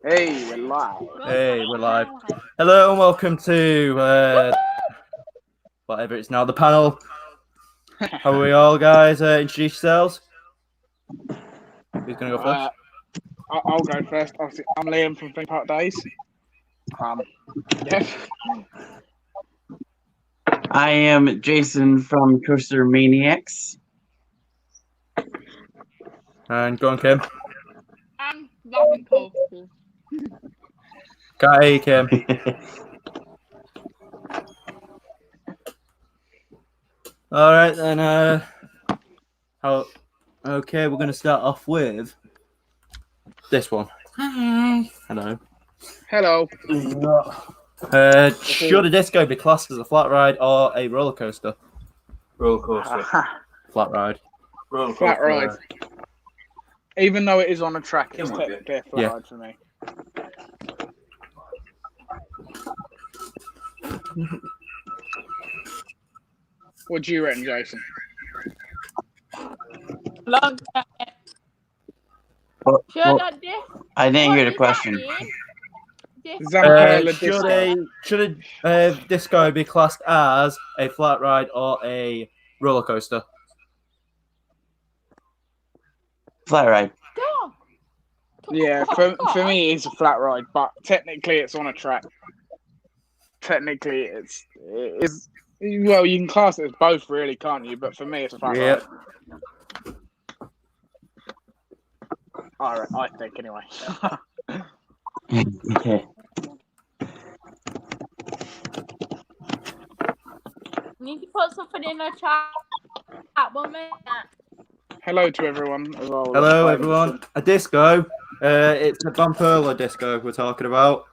Hey, we're live. Hey, we're live. Hello and welcome to whatever it's now, the panel. How are we all, guys? Introduce yourselves. Who's going to go first? I'll go first. Obviously, I'm Liam from Theme Park Dayz. Yeah. I am Jason from Coaster Maniacs. And go on, Kim. I'm loving coasters. Hey, Kim. All right, then. Okay, we're going to start off with this one. Hi. Hello. Hello. Should a disco be classed as a flat ride or a roller coaster? Roller coaster. Flat ride. Roller Flat coaster. ride. Even though it is on a track, it's Come on, technically a flat Yeah. ride for me. What do you reckon, Jason? Long time. Well, this? I didn't hear the What question. does that mean? This Zamperla Disco. Should a disco be classed as a flat ride or a roller coaster? Flat ride. dog. Yeah, for me, it's a flat ride, but technically, it's on a track. Technically, it is. Well, you can class it as both, really, can't you? But for me, it's a flat Yep. ride. All right, I think anyway. Okay. Need to put something in the chat. One minute. Hello to everyone as well. Hello, everyone. A disco. It's a Bamperla disco we're talking about.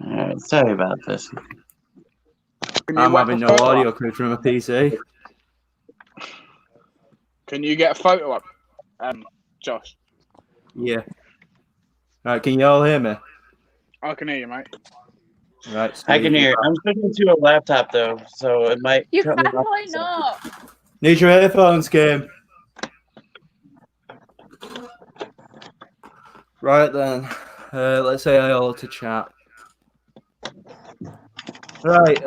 Alright, sorry about this. Can you I'm whack having a no photo audio up? coming from a PC. Can you get a photo up, Josh? Yeah. Right, can you all hear me? I can hear you, mate. Right. I can hear. I'm switching to a laptop though, so it might You cut me off. probably not. Need your earphones, Kim. Right then. Let's say hello to chat. Right.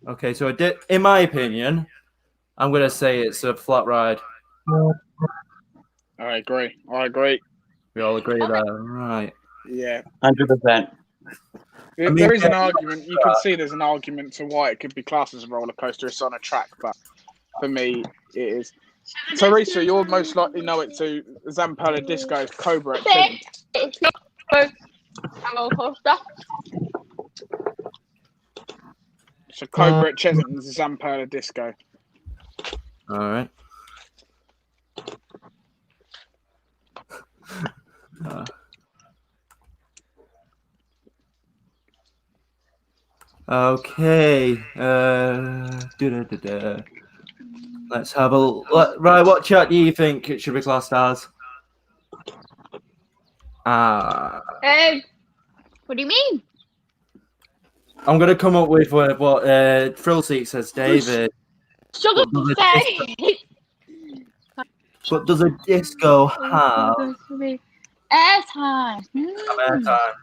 Okay, so in my opinion, I'm gonna say it's a flat ride. I agree. We all agree there, right? Yeah. 100%. I mean, There is an argument. You can see there's an argument to why it could be classed as a roller coaster. It's on a track, but for me, it is. Teresa, you'll most likely know it too. Zamperla Disco's Cobra at Chisholm. It's not a roller coaster. So Cobra at Chisholm is Zamperla Disco. All right. Okay. Let's have a right. What chat do you think it should be classed as? What do you mean? I'm gonna come up with what Thrill Seek says, David. Sugar say. But does a disco have Airtime. airtime?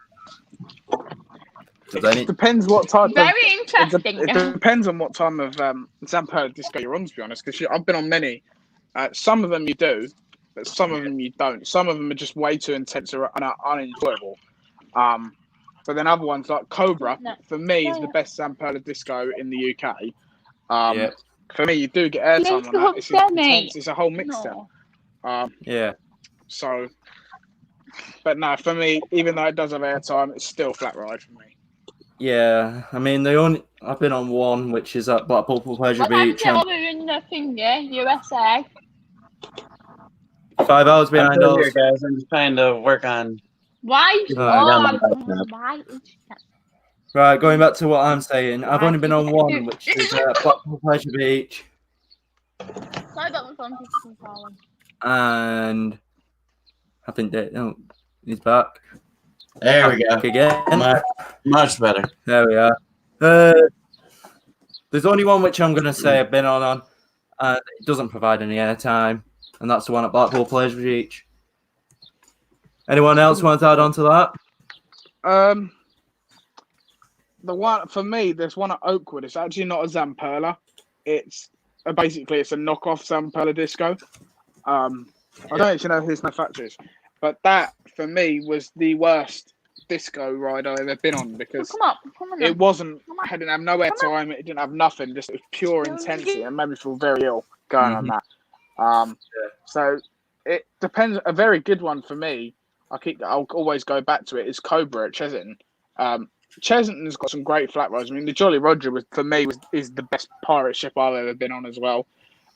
Does any? It depends what type of. Very interesting. It depends on what time of Zamperla Disco you're on, to be honest. Because I've been on many. Some of them you do, but some of them you don't. Some of them are just way too intense and are unenjoyable. But then other ones like Cobra, for me, is the best Zamperla Disco in the UK. Yeah. For me, you do get airtime on that. It's intense. It's a whole mixture. Yeah. So, but no, for me, even though it does have airtime, it's still flat ride for me. Yeah. I mean, I've been on one, which is at Blackpool Pleasure Beach. What's other than the finger, USA? 5 hours behind I'm still us. here, guys. I'm just trying to work on. Why? Why? Right, going back to what I'm saying, I've only been on one, which is Blackpool Pleasure Beach, and I think he's back. There we go. Back again. Much better. There we are. There's only one which I'm going to say I've been on, and it doesn't provide any airtime, and that's the one at Blackpool Pleasure Beach. Anyone else want to add on to that? The one for me, there's one at Oakwood. It's actually not a Zamperla. It's basically it's a knockoff Zamperla disco. I don't actually know whose manufacturer is, but that for me was the worst disco ride I've ever been on because it wasn't. I didn't have no airtime. It didn't have nothing. Just it was pure intensity and made me feel very ill going on that. So it depends. A very good one for me. I'll always go back to it. Is Cobra at Chesington. Chesington's got some great flat rides. I mean, the Jolly Roger is the best pirate ship I've ever been on as well.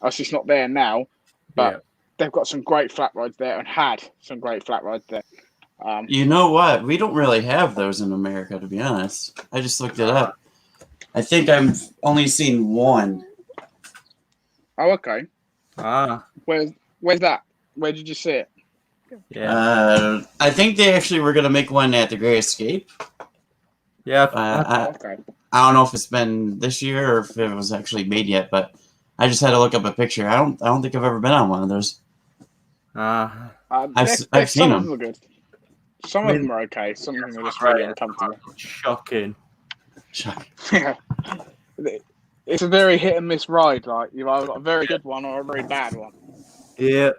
It's just not there now, but they've got some great flat rides there and had some great flat rides there. You know what? We don't really have those in America, to be honest. I just looked it up. I think I've only seen one. Oh, okay. Where's that? Where did you see it? Yeah. I think they actually were going to make one at the Great Escape. Yeah. Okay. I don't know if it's been this year or if it was actually made yet, but I just had to look up a picture. I don't think I've ever been on one of those. I've seen some them. of them are good. Some of them are okay. Some of them are just really uncomfortable. Shocking. Yeah. It's a very hit and miss ride. Like you've either got a very good one or a very bad one. Yeah.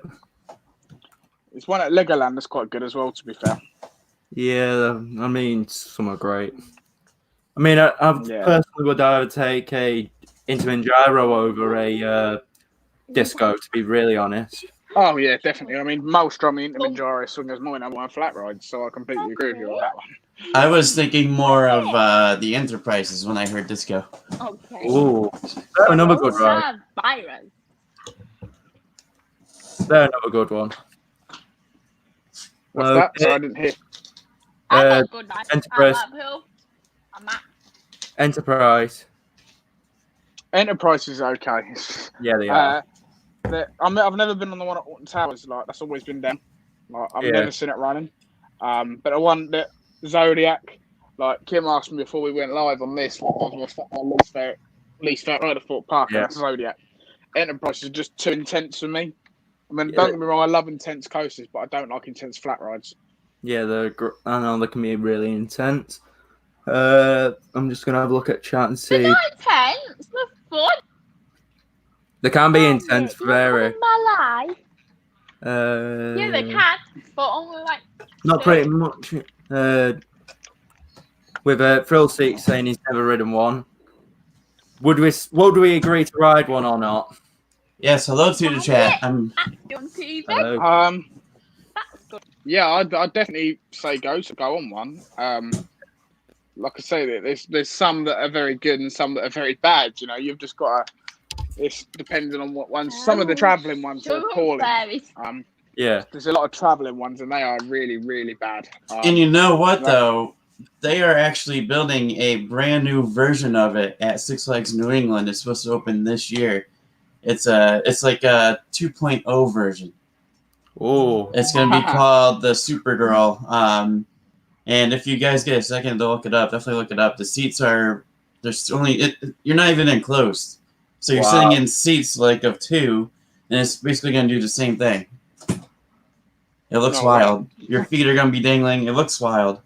It's one at Legoland that's quite good as well, to be fair. Yeah, I mean, some are great. I mean, I personally would either take a Intamin Gyro over a disco, to be really honest. Oh, yeah, definitely. I mean, Maelstrom Intamin Gyro swing is my number one flat ride, so I completely agree with you on that one. I was thinking more of the Enterprises when I heard disco. Okay. Ooh, they're another good ride. They're another good one. What's that? So I didn't hear. Enterprise. Enterprise. Enterprise is okay. Yeah, they are. I've never been on the one at Alton Towers. Like that's always been down. Like I've never seen it running. But the one that Zodiac, like Kim asked me before we went live on this, what was my least favorite ride at Fort Parker? That's Zodiac. Enterprise is just too intense for me. I mean, don't get me wrong, I love intense coasters, but I don't like intense flat rides. Yeah, I know they can be really intense. I'm just gonna have a look at chat and see. They're not intense. They're fun. They can be intense, very. Yeah, they can, but only like. Not pretty much. With Thrill Seek saying he's never ridden one. Would we agree to ride one or not? Yes, hello to the chat. Hello. Yeah, I'd definitely say go on one. Like I say, there's some that are very good and some that are very bad. You know, you've just got to. It's depending on what ones. Some of the travelling ones are appalling. Yeah, there's a lot of travelling ones, and they are really, really bad. And you know what though? They are actually building a brand new version of it at Six Flags New England. It's supposed to open this year. It's like a 2.0 version. Oh, it's gonna be called the Supergirl. And if you guys get a second to look it up, definitely look it up. The seats are you're not even enclosed, so you're sitting in seats like of two, and it's basically gonna do the same thing. It looks wild. Your feet are gonna be dangling. It looks wild.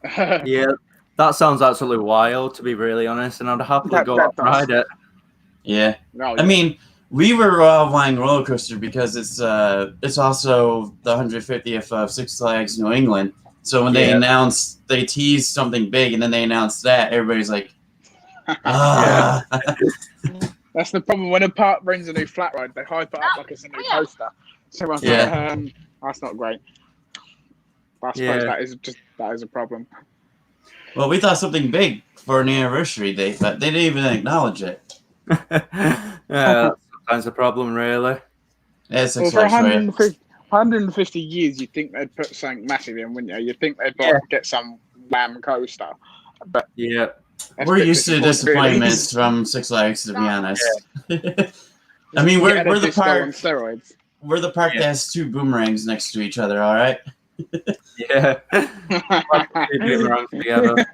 Yeah, that sounds absolutely wild, to be really honest, and I'd happily go up and ride it. Yeah. I mean, we were all flying roller coaster because it's also the 150th of Six Flags New England. So when they teased something big and then they announced that, everybody's like, ah. That's the problem. When a park brings a new flat ride, they hype it up like it's a new coaster. So like, that's not great. I suppose that is a problem. Well, we thought something big for an anniversary date, but they didn't even acknowledge it. That's sometimes a problem, really. Yeah, for 150 years, you'd think they'd put something massive in, wouldn't you? You'd think they'd get some wham coaster. But we're used to disappointments from Six Flags, to be honest. I mean, we're the park on steroids. We're the park that has two boomerangs next to each other. All right. Yeah. Together.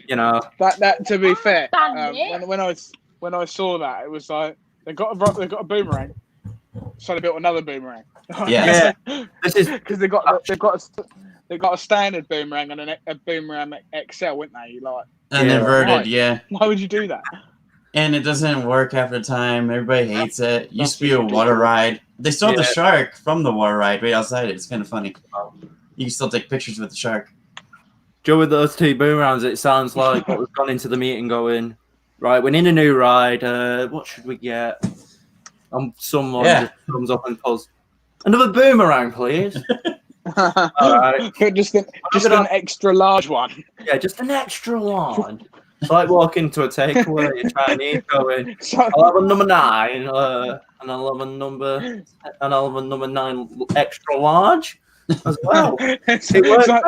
You know. That to be fair, when I saw that, it was like they got a boomerang, So they built another boomerang. Yeah. This is because they've got a standard boomerang and a boomerang XL, wouldn't they? Like, And Yeah. inverted, yeah. why would you do that? And it doesn't work after time. Everybody hates it. Used to be a That's water ride. They still have the Yeah. shark from the water ride right outside it. It's kind of funny. You can still take pictures with the shark. Joe, with those two boomerangs, it sounds like what we've gone into the meeting going, right, we need a new ride. What should we get? Someone just comes up and pulls, another boomerang, please. All right. just an extra large one. Yeah, just an extra large. It's like walking to a takeaway, a Chinese going, I'll have a number 9, and I'll have a number 9 extra large as well. It works out.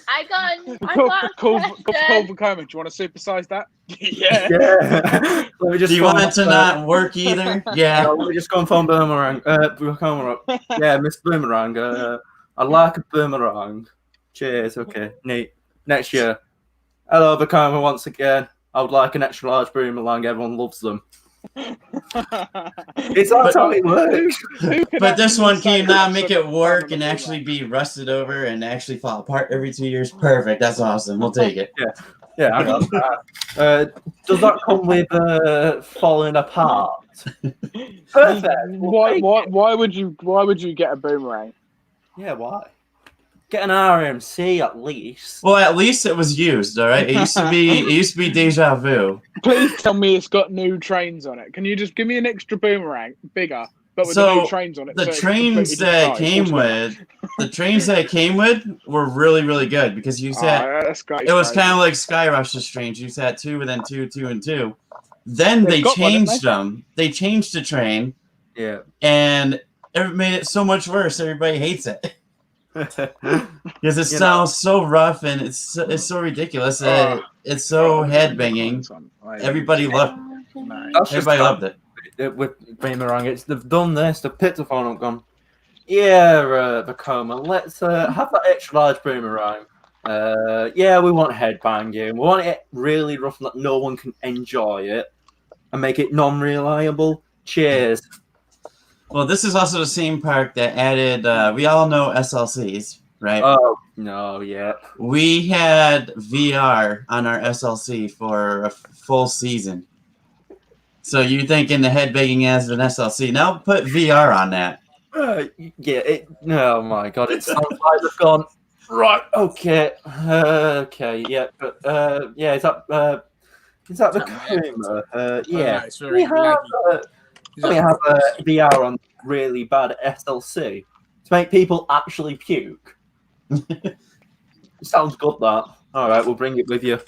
I got Call a for question. comment. Do you want to supersize that? Yeah. Yeah. Let me just Do you phone want it to up, not work either? Yeah. let me just go and phone Boomerang. Yeah, Miss Boomerang. I'd like a boomerang. Cheers. Okay, neat. Next year. Hello, Bacoma, once again. I would like an extra large boomerang. Everyone loves them. That's how it works. But this one, can you not make it work and actually be rusted over and actually fall apart every 2 years? Perfect. That's awesome. We'll take it. Yeah, I got that. Does that come with falling apart? Perfect. Why would you get a boomerang? Yeah, why? Get an RMC at least. Well, at least it was used, all right? It used to be deja vu. Please tell me it's got new trains on it. Can you just give me an extra boomerang, bigger, but with the So, new trains on it? The so it's trains completely that it came with were really, really good because you said that's great. it was kind of like Skyrush's trains. You had 2 and then 2, 2 and 2. Then they got one, didn't changed them. They changed the train, Yeah. and it made it so much worse. Everybody hates it because it sounds so rough and it's so ridiculous. It's so headbanging. Everybody loved it. With Boomerang, they've done this. They've picked the phone up, gone. Yeah, Bacoma, let's have that extra large boomerang. Yeah, we want headbanging. We want it really rough that no one can enjoy it, and make it non-reliable. Cheers. Well, this is also the same park that added. We all know SLCs, right? Oh no, yeah. We had VR on our SLC for a full season. So you're thinking the headbanging as an SLC. Now put VR on that. Yeah. Oh my god, it sounds like they've gone. Right. Okay. Okay. Yeah. But yeah. Is that the Kuma? Yeah. It's very We have VR on really bad SLC to make people actually puke. Sounds good, that. All right, we'll bring it with you.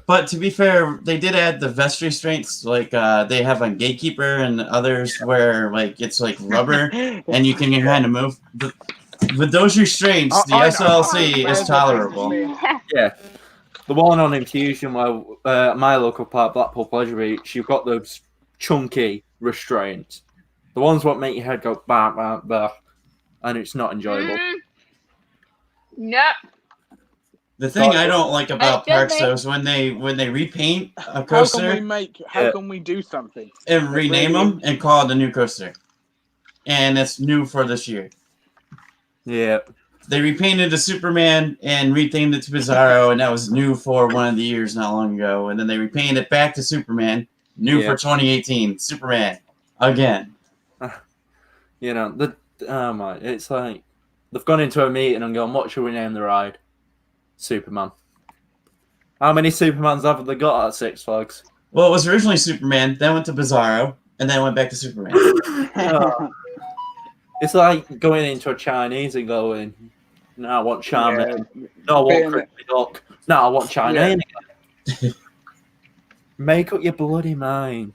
But to be fair, they did add the vest restraints, like they have on Gatekeeper and others, where like it's like rubber and you can kind of move. But with those restraints, the SLC is tolerable. Yeah. The one on Infusion, where my local park, Blackpool Pleasure Beach, you've got those chunky restraints. The ones what make your head go bah, bah, bah, and it's not enjoyable. No. The thing I don't like about parks though is when they repaint a coaster How can we do something and rename them and call it a new coaster, and it's new for this year. Yeah. They repainted the Superman and rethemed it to Bizarro, and that was new for one of the years not long ago. And then they repainted it back to Superman, new for 2018, Superman again. You know, it's like they've gone into a meeting and gone, what should we name the ride? Superman. How many Supermans have they got at Six Flags? Well, it was originally Superman, then went to Bizarro, and then went back to Superman. It's like going into a Chinese and going, no, I want Charmaine. No, I want Crispy Duck. No, I want Chinese again. Make up your bloody mind.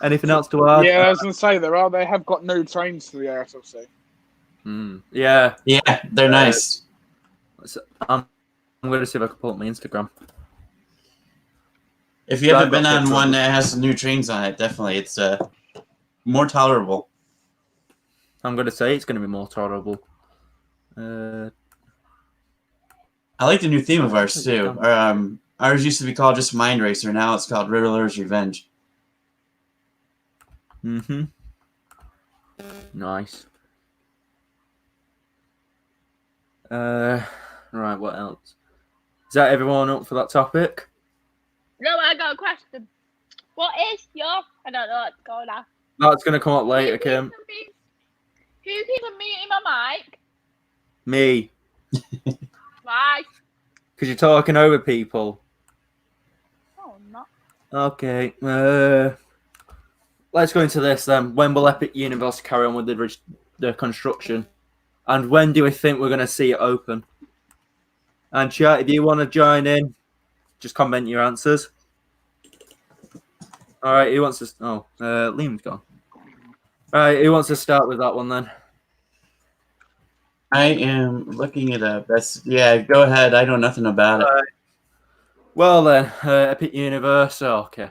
Anything else to add? Yeah, I was going to say, they have got new trains to the RSLC. Yeah. Yeah, they're nice. I'm going to see if I can pull up my Instagram. If you haven't been on one that has new trains on it, definitely. It's more tolerable. I'm going to say it's going to be more tolerable. I like the new theme of ours, too. Ours used to be called just Mind Racer. Now it's called Riddler's Revenge. Mm-hmm. Nice. Right, what else? Is that everyone up for that topic? No, I got a question. What is your... I don't know what's going on. That's going to come up later, Kim. Who keeps on muting my mic? Me. Why? Because you're talking over people. Oh, I'm not. Okay. Let's go into this then. When will Epic Universe carry on with the construction? And when do we think we're going to see it open? And chat, if you want to join in, just comment your answers. All right, who wants to... Oh, Liam's gone. All right, who wants to start with that one then? I am looking it up. Yeah, go ahead. I know nothing about it. Well then, Epic Universe. Okay.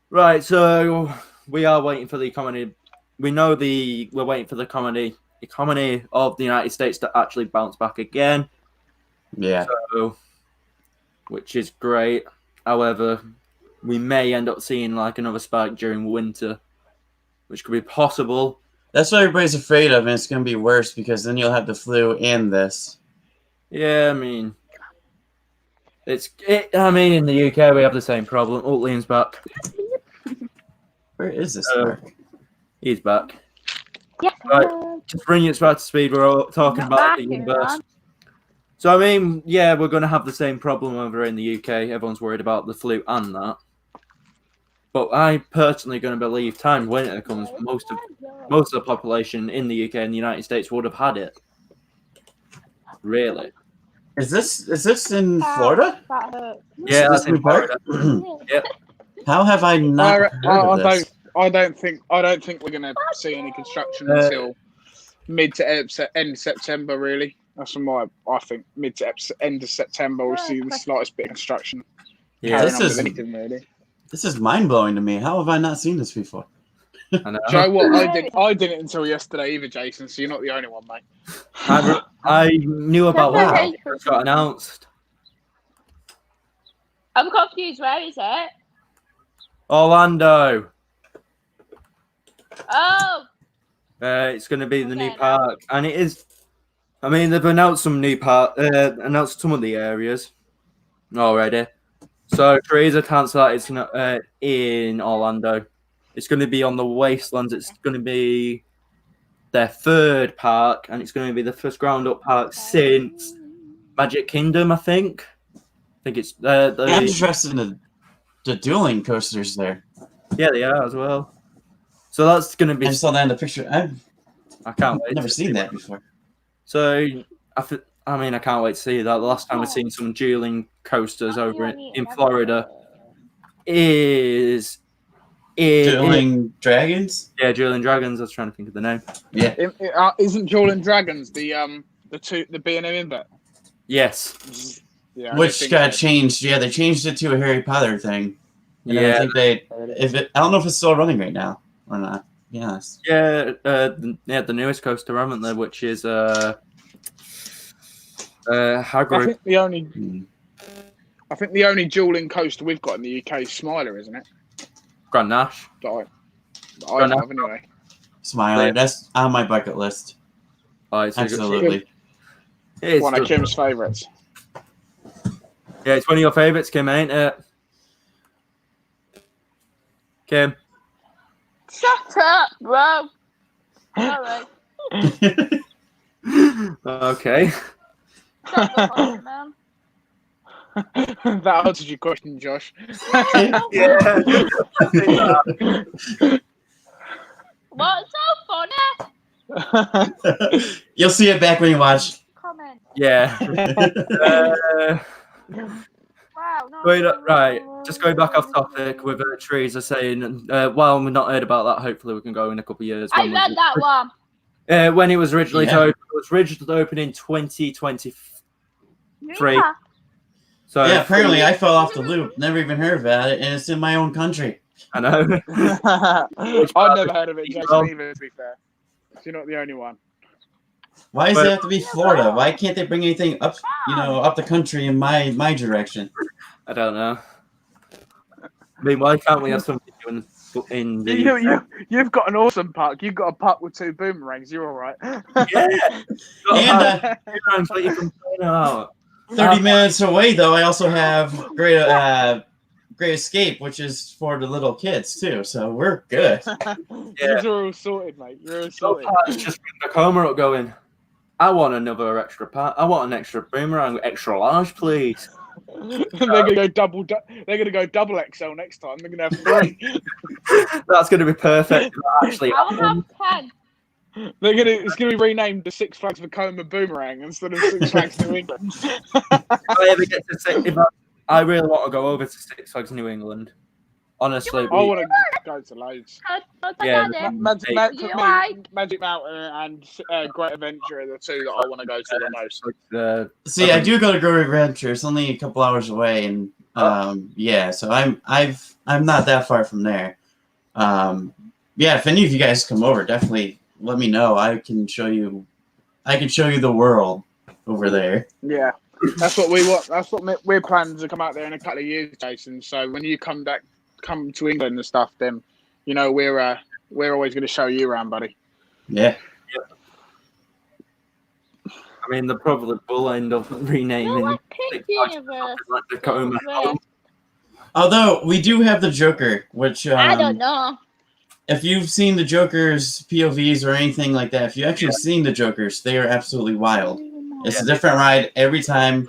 Right, so we are waiting for the economy. We're waiting for the economy of the United States to actually bounce back again. Yeah. So, which is great. However, we may end up seeing like another spike during winter, which could be possible. That's what everybody's afraid of, and it's going to be worse because then you'll have the flu and this. Yeah, I mean, in the UK we have the same problem. Oh, Liam's back. Where is this Mark? He's back. Yeah. Right, just bring you back to speed. We're all talking about the universe. So, I mean, yeah, we're going to have the same problem over in the UK. Everyone's worried about the flu and that. But I personally going to believe time when it comes, most of the population in the UK and the United States would have had it. Really? Is this in Florida? That hurts. Yeah, that's in Florida. Yep. How have I not heard of this? I don't think we're going to see any construction until mid to end September. Really, that's what I think. Mid to end of September, we'll see the slightest bit of construction. Yeah, Carrying on with anything really. This is mind blowing to me. How have I not seen this before? I know. Do you know what? I didn't until yesterday either, Jason. So you're not the only one, mate. I knew about when it got announced. I'm confused. Where is it? Orlando. Oh. It's going to be the new park, and it is. I mean, they've announced some new announced some of the areas already. So Teresa cancelled that it's not in Orlando. It's going to be on the Wastelands. It's going to be their third park, and it's going to be the first ground-up park since Magic Kingdom, I think. I think it's I'm interested in the dueling coasters there. Yeah, they are as well. So that's going to be... I just saw that in the picture. I can't wait. I've never seen that before. So, I can't wait to see that. The last time we've seen some dueling coasters over in Florida is... Dueling Dragons? Yeah, Dueling Dragons. I was trying to think of the name. Yeah. Isn't Dueling Dragons the B&M invert? Yes. Yeah, which got changed. Yeah, they changed it to a Harry Potter thing. And yeah. I think I don't know if it's still running right now or not. Yes. Yeah, the newest coaster, haven't they? Which is Hagrid. I think the only dueling coaster we've got in the UK is Smiler, isn't it? Grand Nash. I have anyway. Smiler. That's on my bucket list. Oh, it's absolutely. It's one of Kim's favourites. Yeah, it's one of your favourites, Kim, ain't it? Kim. Shut up, bro. Sorry. Okay. Shut the fuck, man. That answers your question, Josh. Yeah. What's so funny? You'll see it back when you watch. Comment. Yeah. Wow. No, Wait, right. Just going back off topic with Teresa saying, while we've not heard about that, hopefully we can go in a couple of years. I read that one. When it was originally opened, it was originally opened in 2023. Yeah. So yeah, apparently I fell off the loop. Never even heard about it, and it's in my own country. I know. I've never heard of it, Jason, either, to be fair. So you're not the only one. Why does it have to be Florida? Why can't they bring anything up, up the country in my direction? I don't know. I mean, why can't we have something doing in the You've got an awesome puck. You've got a puck with 2 boomerangs. You're all right. yeah. And Boomerangs, what you complaining about? 30 minutes away, though, I also have Great Escape, which is for the little kids too. So we're good. You're all sorted, mate. You're all sorted. It's just bring the coma up going. I want another extra pack. I want an extra boomerang, extra large, please. They're gonna go double. They're gonna go double XL next time. They're gonna have 3. That's gonna be perfect. Actually, I will have 10. It's gonna be renamed the Six Flags Vekoma Boomerang instead of Six Flags New England. If I really want to go over to Six Flags New England. Honestly, I want to go to loads. Yeah, Magic Mountain and Great Adventure are the 2 that I want to go to the most. See, I do go to Great Adventure. It's only a couple hours away, and yeah, so I'm not that far from there. Yeah, if any of you guys come over, definitely let me know. I can show you the world over there. Yeah, that's what we want. That's what we're planning to come out there in a couple of years, Jason. So when you come to England and stuff, then you know we're always going to show you around, buddy. Yeah. I mean, they probably will end up renaming. Like Pink Universe. Like the Coma. Although we do have the Joker, which I don't know. if you've seen the Joker's POVs or anything like that, if you actually seen the Jokers, they are absolutely wild. It's a different ride every time.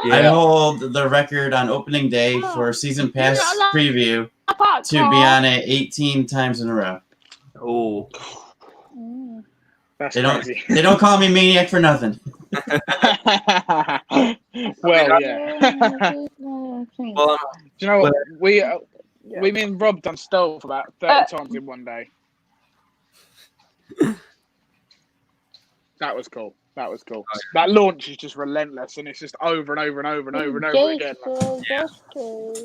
Yeah. I hold the record on opening day for season pass preview to be on it 18 times in a row. Oh, That's They crazy. don't call me maniac for nothing. Well, yeah. well, Do you know what? Me and Rob done stealth about 30 times in one day. That was cool. That launch is just relentless, and it's just over and over and over and over and over again.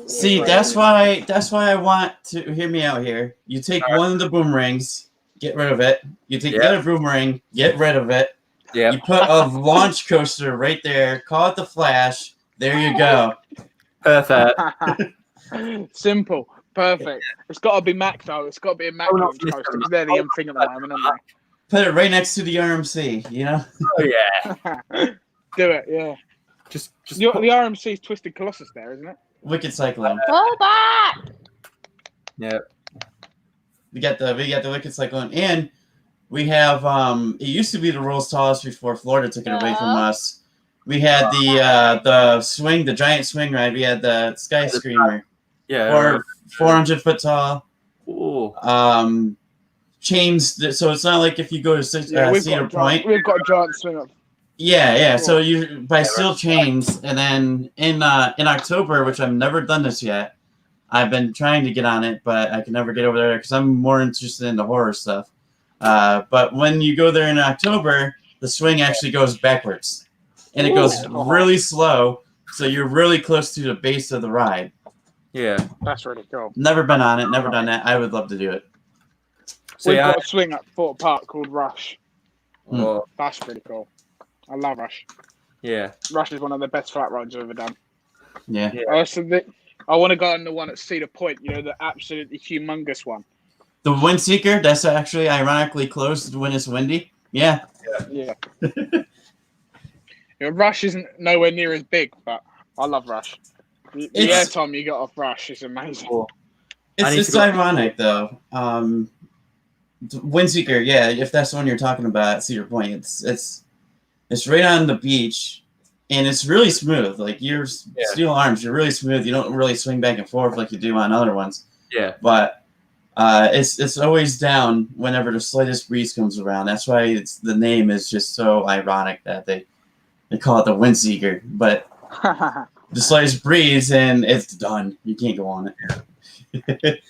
See, that's why I want to hear me out here. You take one of the boomerangs, get rid of it. You take the other boomerang, get rid of it. yeah. You put a launch coaster right there. Call it the Flash. There you go. Perfect. Simple. Perfect. It's got to be Mac, though. It's got to be a Mac launch coaster, because they're the thing at the moment, aren't Put it right next to the RMC, you know? Oh yeah. they? Do it, yeah. Just The RMC's Twisted Colossus there, isn't it? Wicked Cyclone. Go back. yeah. We got the Wicked Cyclone, and we have it used to be the world's tallest before Florida took it away from us. We had the giant swing ride. We had the Sky Screamer. Yeah. 400 foot tall. Ooh. Chains, so it's not like if you go to Cedar Point. We've got a giant swing up. Yeah. So you buy steel chains, and then in October, which I've never done this yet, I've been trying to get on it, but I can never get over there because I'm more interested in the horror stuff. But when you go there in October, the swing actually goes backwards, and it goes really slow, so you're really close to the base of the ride. Yeah. That's really cool. Never been on it, never done that. I would love to do it. We've got a swing at Fort Park called Rush. Oh, That's pretty cool. I love Rush. yeah. Rush is one of the best flat rides I've ever done. Yeah. I want to go on the one at Cedar Point, you know, the absolutely humongous one. The Windseeker, that's actually ironically closed when it's windy. Yeah. Yeah. Rush isn't nowhere near as big, but I love Rush. The airtime you got off Rush is amazing. It's ironic, though. Windseeker, yeah, if that's the one you're talking about at Cedar Point, it's right on the beach, and it's really smooth. Like your steel arms, you're really smooth. You don't really swing back and forth like you do on other ones. Yeah. But it's always down whenever the slightest breeze comes around. That's why the name is just so ironic that they call it the Windseeker. But the slightest breeze and it's done. You can't go on it.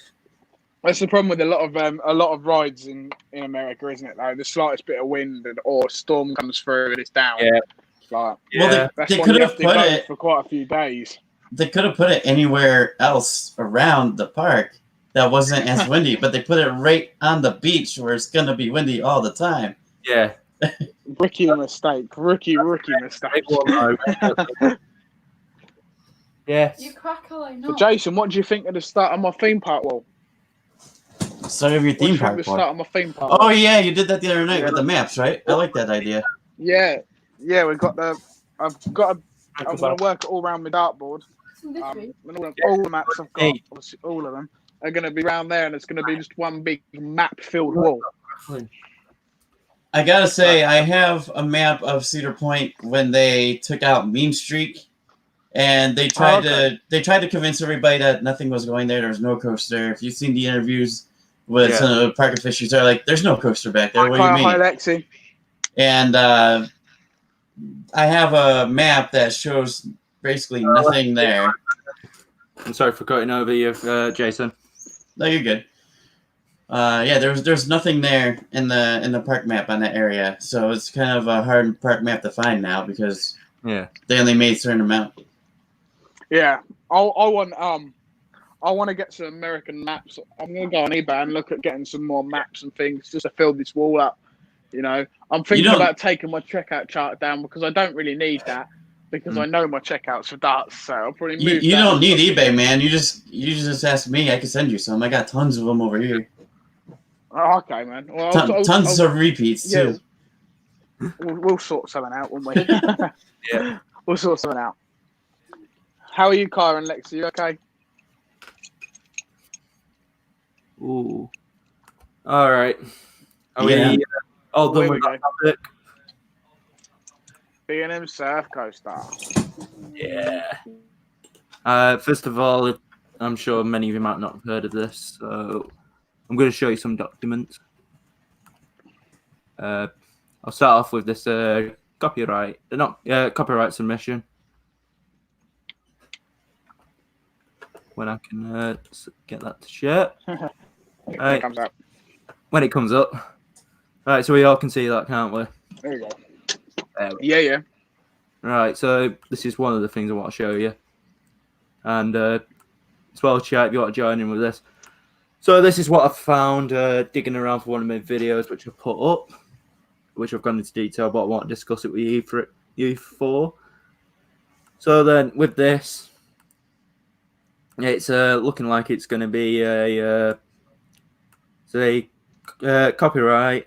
That's the problem with a lot of rides in America, isn't it? Like the slightest bit of wind or storm comes through and it's down. Yeah. Like, Well, that's they why could you have have to put go it. for quite a few days. They could have put it anywhere else around the park that wasn't as windy, but they put it right on the beach where it's gonna be windy all the time. Yeah. Rookie mistake. Rookie mistake. Yes. You crackle, I know. So Jason, what do you think of the start of my theme park wall? Start of your theme park. The start of my theme park. Oh yeah, you did that the other night with the maps, right? I like that idea. Yeah, we've got the. I'm gonna work it all around my dartboard. All the maps I've got, obviously all of them, are gonna be around there, and it's gonna be just one big map-filled wall. I gotta say, I have a map of Cedar Point when they took out Mean Streak, and they tried to convince everybody that nothing was going there. There was no coaster. If you've seen the interviews with some of the park officials, they're like, "There's no coaster back there. What do you mean?" Hi, Lexi. And I have a map that shows basically nothing there. I'm sorry for cutting over you, Jason. No, you're good. Yeah, there's nothing there in the park map on that area, so it's kind of a hard park map to find now because they only made a certain amount. Yeah, I want to get some American maps. I'm gonna go on eBay and look at getting some more maps and things just to fill this wall up. You know, I'm thinking about taking my checkout chart down because I don't really need that because I know my checkouts for darts. So I'll probably move. You don't need eBay, man. You just ask me. I can send you some. I got tons of them over here. Oh, okay, man. Well, tons of repeats too. We'll sort something out, won't we? Yeah, we'll sort something out. How are you, Kyra and Lexi? You okay? Ooh. All right. Are we all done with that topic? B&M Surf Coaster. Yeah. First of all, I'm sure many of you might not have heard of this, so I'm going to show you some documents. I'll start off with this copyright submission. When I can get that to share. Right. When it comes up. Right, so we all can see that, can't we? There you go. Yeah. Right, so this is one of the things I want to show you. And as well, chat, if you want to join in with this. So this is what I found digging around for one of my videos, which I put up, which I've gone into detail, but I want to discuss it with you for. So then, with this, it's looking like it's going to be a copyright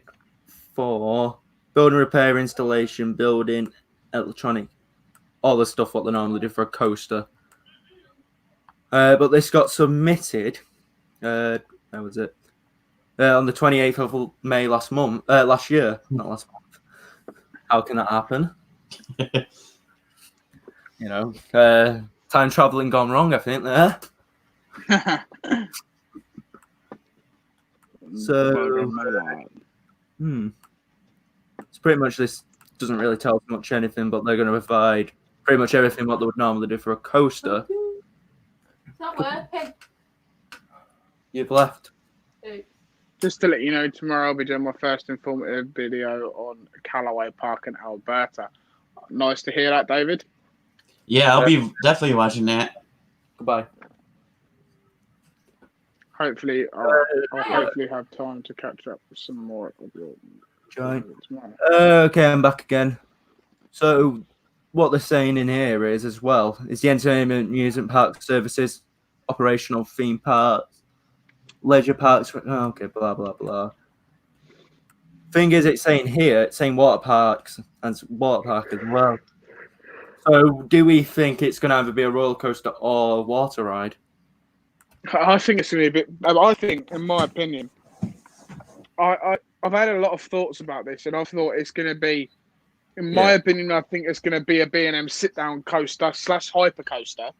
for building, repair, installation, building, electronic, all the stuff what they normally do for a coaster. But this got submitted. How was it? On the 28th of May last year, not last month. How can that happen? You know, time traveling gone wrong, I think there. So, it's pretty much this doesn't really tell us much anything, but they're going to provide pretty much everything what they would normally do for a coaster. It's not working. You've left. Just to let you know, tomorrow I'll be doing my first informative video on Callaway Park in Alberta. Nice to hear that, David. Yeah, I'll be definitely watching that. Goodbye. Hopefully, I'll hopefully have time to catch up with some more of your join. Okay, I'm back again. So, what they're saying in here is, as well, is the entertainment, amusement park services, operational theme parks, leisure parks. Okay, blah blah blah. Thing is, it's saying water parks and water park as well. So, do we think it's going to either be a roller coaster or a water ride? I think it's going to be a bit. I think, in my opinion, I've had a lot of thoughts about this, and I thought it's going to be, in my opinion, I think it's going to be a B&M sit-down coaster / hyper coaster.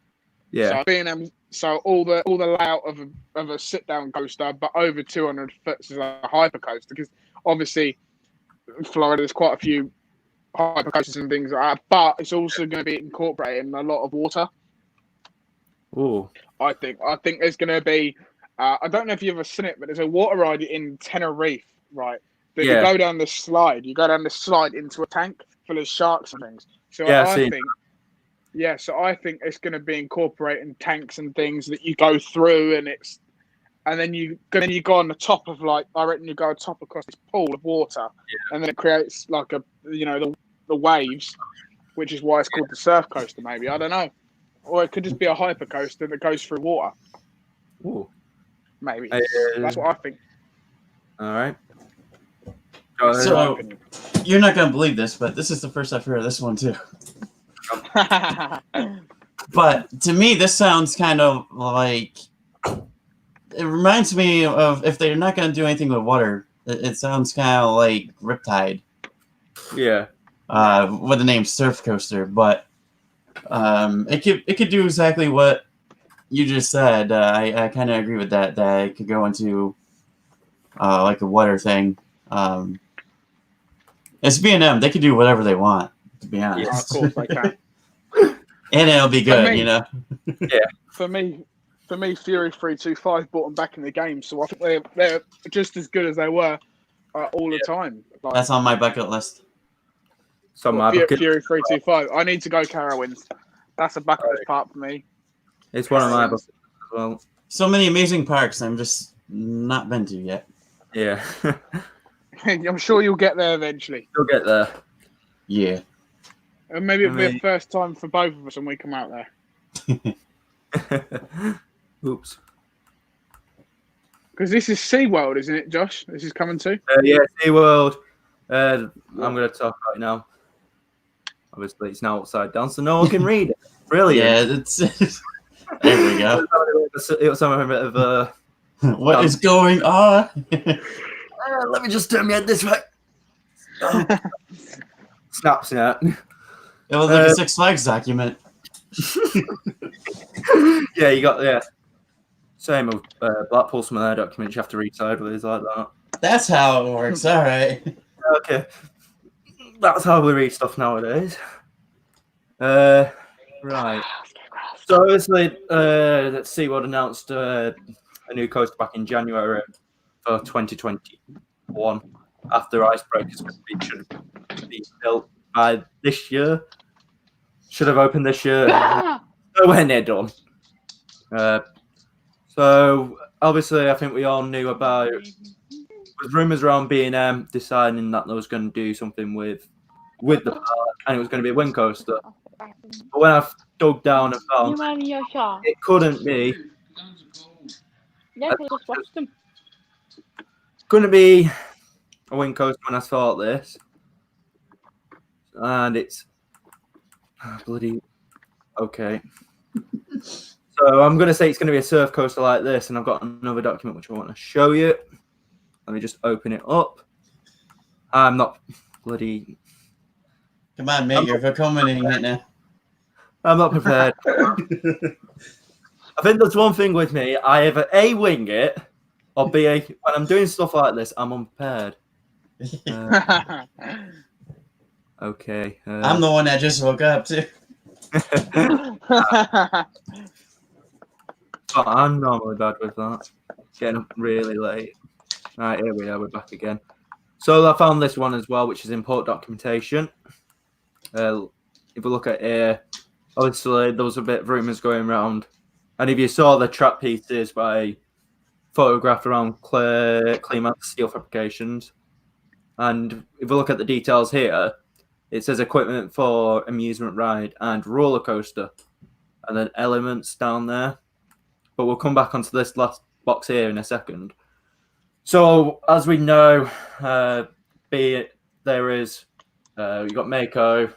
Yeah. So B&M, so all the layout of a sit-down coaster, but over 200 foot is a hyper coaster, because obviously, in Florida, there's quite a few hyper coasters and things like that, but it's also going to be incorporating a lot of water. Oh. I think there's going to be. I don't know if you've ever seen it, but there's a water ride in Tenerife, right? That you go down the slide. You go down the slide into a tank full of sharks and things. So So I think it's going to be incorporating tanks and things that you go through, and then you go on the top of, like, I reckon you go top across this pool of water, and then it creates like the waves, which is why it's called the surf coaster. Maybe, I don't know. Or it could just be a hyper coaster that goes through water. Ooh. Maybe. That's what I think. All right. So you're not gonna believe this, but this is the first I've heard of this one too. But to me, this sounds kind of like it reminds me of if they're not gonna do anything with water. It sounds kind of like Riptide. Yeah. With the name Surf Coaster, but it could do exactly what you just said. I kind of agree with that. That it could go into like a water thing. It's B&M. They could do whatever they want. To be honest, of course they can. And it'll be good, me- you know. For me, Fury 325 brought them back in the game, so I think they're just as good as they were all the time. Like, That's on my bucket list. So my Fury bucket, 325. I need to go Carowinds. That's a bucket list part for me. it's one of my buckets as well. So many amazing parks I'm just not been to yet. Yeah. I'm sure you'll get there eventually. You'll get there. Yeah. And maybe it'll be a first time for both of us when we come out there. Oops. Because this is SeaWorld, isn't it, Josh? This is coming to? Yeah, SeaWorld. I'm going to talk about it now. Obviously, it's now upside down, so no one can read it. Brilliant. Yeah, that's there we go. It was a bit of a... What is going on? let me just turn my head this way. Snaps now. It was like a Six Flags document. Yeah. Same with Blackpool, some of their documents you have to read sideways like that. That's how it works. All right. Okay. That's how we read stuff nowadays. Right. So obviously, SeaWorld announced a new coaster back in January for 2021 after icebreakers should be built by this year. Should have opened this year. Nowhere near done. So obviously, I think we all knew about there's rumours around B&M deciding that they was going to do something with the park, and it was going to be a wind coaster. But when I dug down and found it couldn't be, Yeah, I just watched them. couldn't be a wind coaster when I thought this, and it's bloody okay. So I'm going to say it's going to be a surf coaster like this, and I've got another document which I want to show you. Let me just open it up. I'm not bloody... Come on, mate. You're accommodating it now. I'm not prepared. I think there's one thing with me. I either A, wing it, or B, when I'm doing stuff like this, I'm unprepared. Okay. I'm the one that just woke up, too. But I'm normally bad with that. Getting up really late. Right, here we are. We're back again. So I found this one as well, which is import documentation. If we look at here, obviously there was a bit of rumours going around. And if you saw the trap pieces by photographed around clean steel fabrications. And if we look at the details here, it says equipment for amusement ride and roller coaster. And then elements down there. But we'll come back onto this last box here in a second. So, as we know, there is, you've got Mako,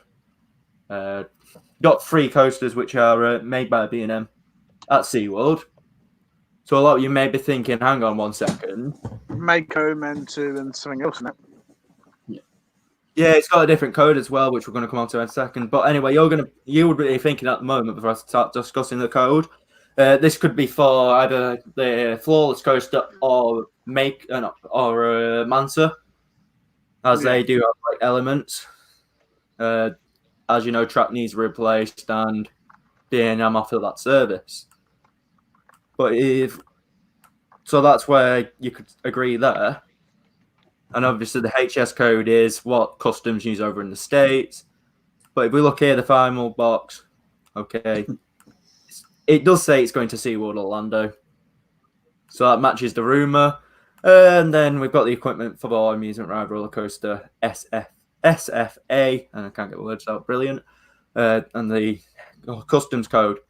got 3 coasters which are made by B&M at SeaWorld. So a lot of you may be thinking, hang on 1 second. Mako, Mentu, and something else, isn't it? Yeah, it's got a different code as well, which we're going to come on to in a second. But anyway, you would be thinking at the moment before I start discussing the code. This could be for either the Flawless Coaster or Mansa, as they do have like elements. As you know, track needs replaced and B&M offer that service. But so that's where you could agree there. And obviously the HS code is what customs use over in the States. But if we look here, the final box, okay, it does say it's going to SeaWorld Orlando. So that matches the rumour. And then we've got the equipment for the amusement ride roller coaster SFA, and I can't get the words out, brilliant. And the customs code.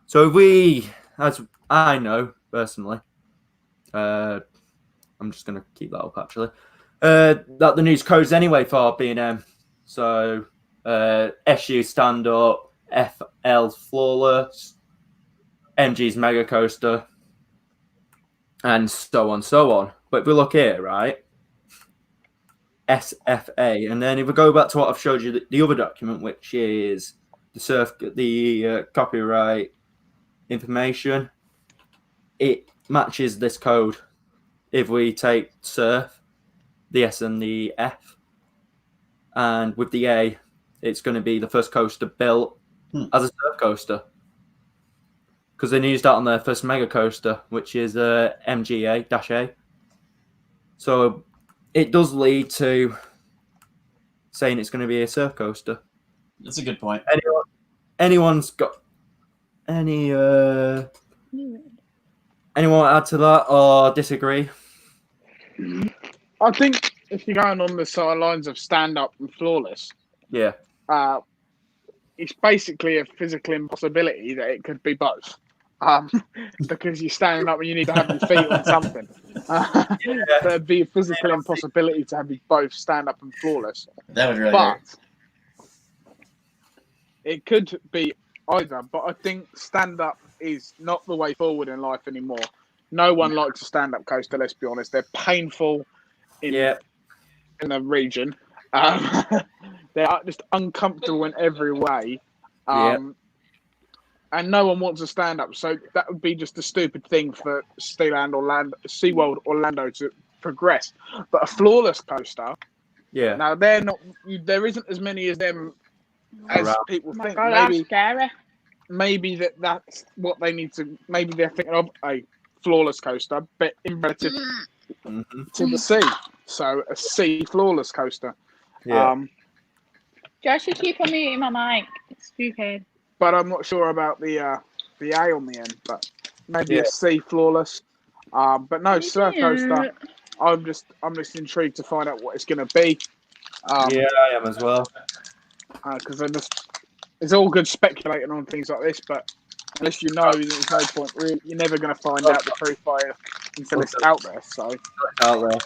So if we, as I know personally, I'm just going to keep that up, actually. That the news codes anyway for B&M. So SU Stand Up, FL's Flawless, MG's Mega Coaster, and so on. But if we look here, right, SFA, and then if we go back to what I've showed you, the other document, which is the copyright information, it matches this code. If we take serf, the S and the F, and with the A, it's going to be the first coaster built as a surf coaster. Because they used that on their first mega coaster, which is MGA-A. So it does lead to saying it's going to be a surf coaster. That's a good point. Anyone's got any anyone want to add to that or disagree? I think if you're going on the sidelines of stand-up and flawless, Yeah. It's basically a physical impossibility that it could be both. Because you're standing up and you need to have your feet on something. There'd be a physical impossibility to have you both stand up and flawless. That would really hurt. It could be either, but I think stand-up is not the way forward in life anymore. No one likes a stand-up coaster, let's be honest. They're painful in the region. They're just uncomfortable in every way. And no one wants a stand-up. So that would be just a stupid thing for SeaWorld Orlando to progress. But a flawless coaster, now they're not. There isn't as many as them as people think. God, that's scary. Maybe that's what they need to. Maybe they're thinking of a flawless coaster, but in relative to the sea. So a sea flawless coaster. Josh, you keep on muting my mic. It's stupid. But I'm not sure about the A on the end. But maybe a sea flawless. But no, surf coaster. I'm just intrigued to find out what it's going to be. I am as well. Because it's all good speculating on things like this, but unless you know, there's no point. Really, you're never going to find out the truth until it's out there. So out there.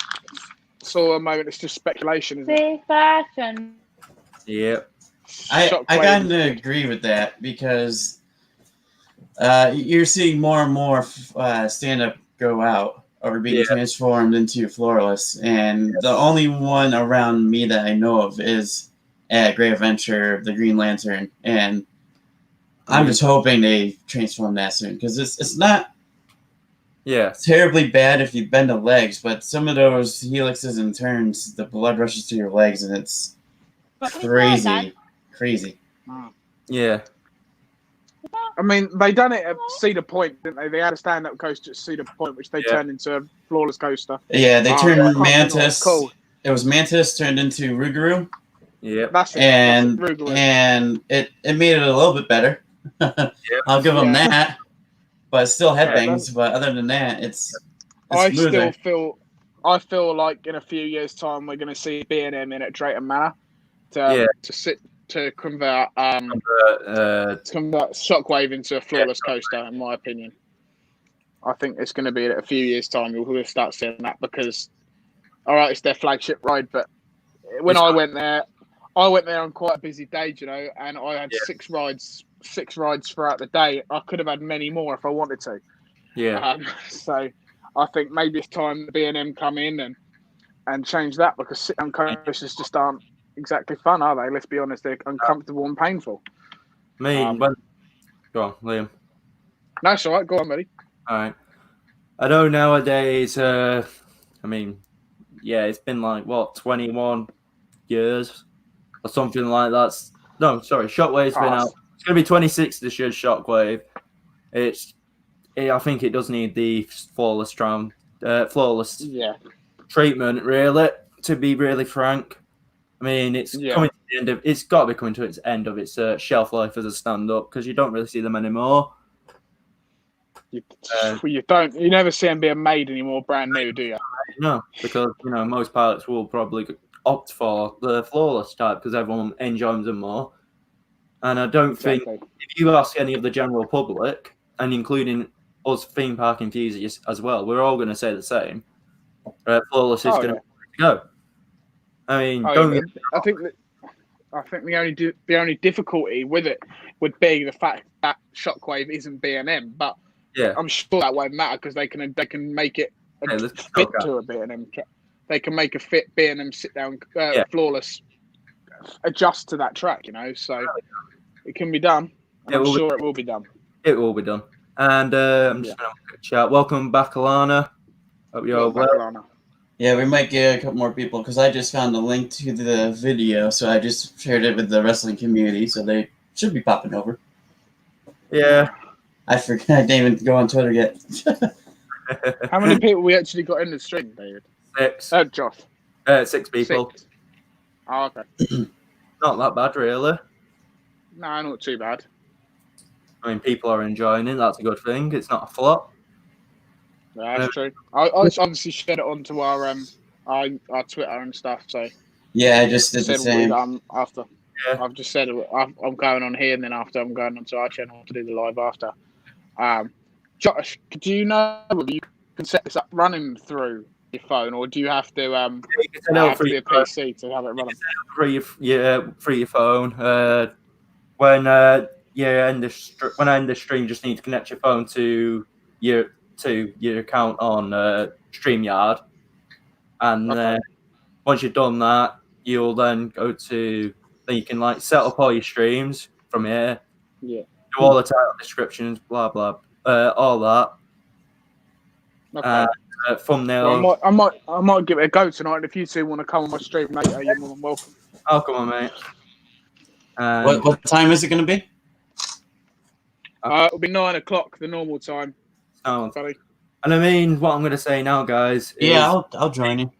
So at the moment, it's just speculation, isn't it? Safe fashion. I kind of agree with that because you're seeing more and more stand-up go out or being transformed into floralists, and the only one around me that I know of is at Great Adventure, the Green Lantern, and I'm just hoping they transform that soon because it's not terribly bad if you bend the legs, but some of those helixes and turns, the blood rushes to your legs, and it's crazy. Yeah. I mean, they done it at Cedar Point, didn't they? They had a stand-up coaster at Cedar Point, which they turned into a flawless coaster. Yeah, they turned Mantis. It was Mantis turned into Rougarou. Yeah, that's it. And it made it a little bit better. I'll give them that. But it's still headbangs. But other than that, it's smoother. I feel like in a few years' time we're going to see B&M in at Drayton Manor to convert Shockwave into a flawless coaster. In my opinion, I think it's going to be in a few years' time we'll start seeing that because, all right, it's their flagship ride, but when I went there on quite a busy day, and I had six rides throughout the day. I could have had many more if I wanted to. So I think maybe it's time the B&M come in and change that because sit-down coasters just aren't exactly fun, are they? Let's be honest, they're uncomfortable and painful. Go on, Liam. No, it's all right. Go on, buddy. All right. I know nowadays, it's been like, 21 years or something like that. No, sorry, Shockwave's been out. It's going to be 26 this year, Shockwave. I think it does need the flawless treatment, really, to be really frank. I mean, it's coming to the end of. It's got to be coming to its end of its shelf life as a stand-up because you don't really see them anymore. You don't. You never see them being made anymore, brand new, do you? No, because most pilots will probably opt for the flawless type because everyone enjoys them more. And I don't think if you ask any of the general public, and including us theme park enthusiasts as well, we're all going to say the same. Flawless is Oh, going to go. I mean, Oh, don't yeah, get I think the only difficulty with it would be the fact that Shockwave isn't B&M, but yeah. I'm sure that won't matter because they can make it Hey, let's fit go. to a B&M. They can make a fit B&M sit down Yeah. Flawless adjust to that track, so it can be done. And I'm sure it will be done. It will be done. And I'm just going to have a quick chat. Welcome back, Alana. Hope you're well. Alana. Yeah, we might get a couple more people because I just found a link to the video, so I just shared it with the wrestling community, so they should be popping over. Yeah. I forgot I didn't even go on Twitter yet. How many people we actually got in the stream, David? 6. Josh. 6 people. 6. Oh, okay. Not that bad, really. No, not too bad. I mean, people are enjoying it. That's a good thing. It's not a flop. Yeah, that's true. I obviously shared it onto our Twitter and stuff. So Yeah, I just did the same. After. Yeah. I've just said I'm going on here, and then after I'm going onto our channel to do the live after. Josh, do you know whether you can set this up running through your phone, or do you have to have to be a PC to have it running? Through your phone. When I end the stream, just need to connect your phone to your account on StreamYard, and once you've done that, you'll then go to. Then you can set up all your streams from here. Yeah. Do all the title descriptions, blah blah, all that. Okay. Thumbnail. Well, I might give it a go tonight. And if you two want to come on my stream later, you're more than welcome. Oh, come on, mate. What time is it going to be? It'll be 9 o'clock, the normal time. Oh, buddy. And I mean, what I'm going to say now, guys. I'll join you.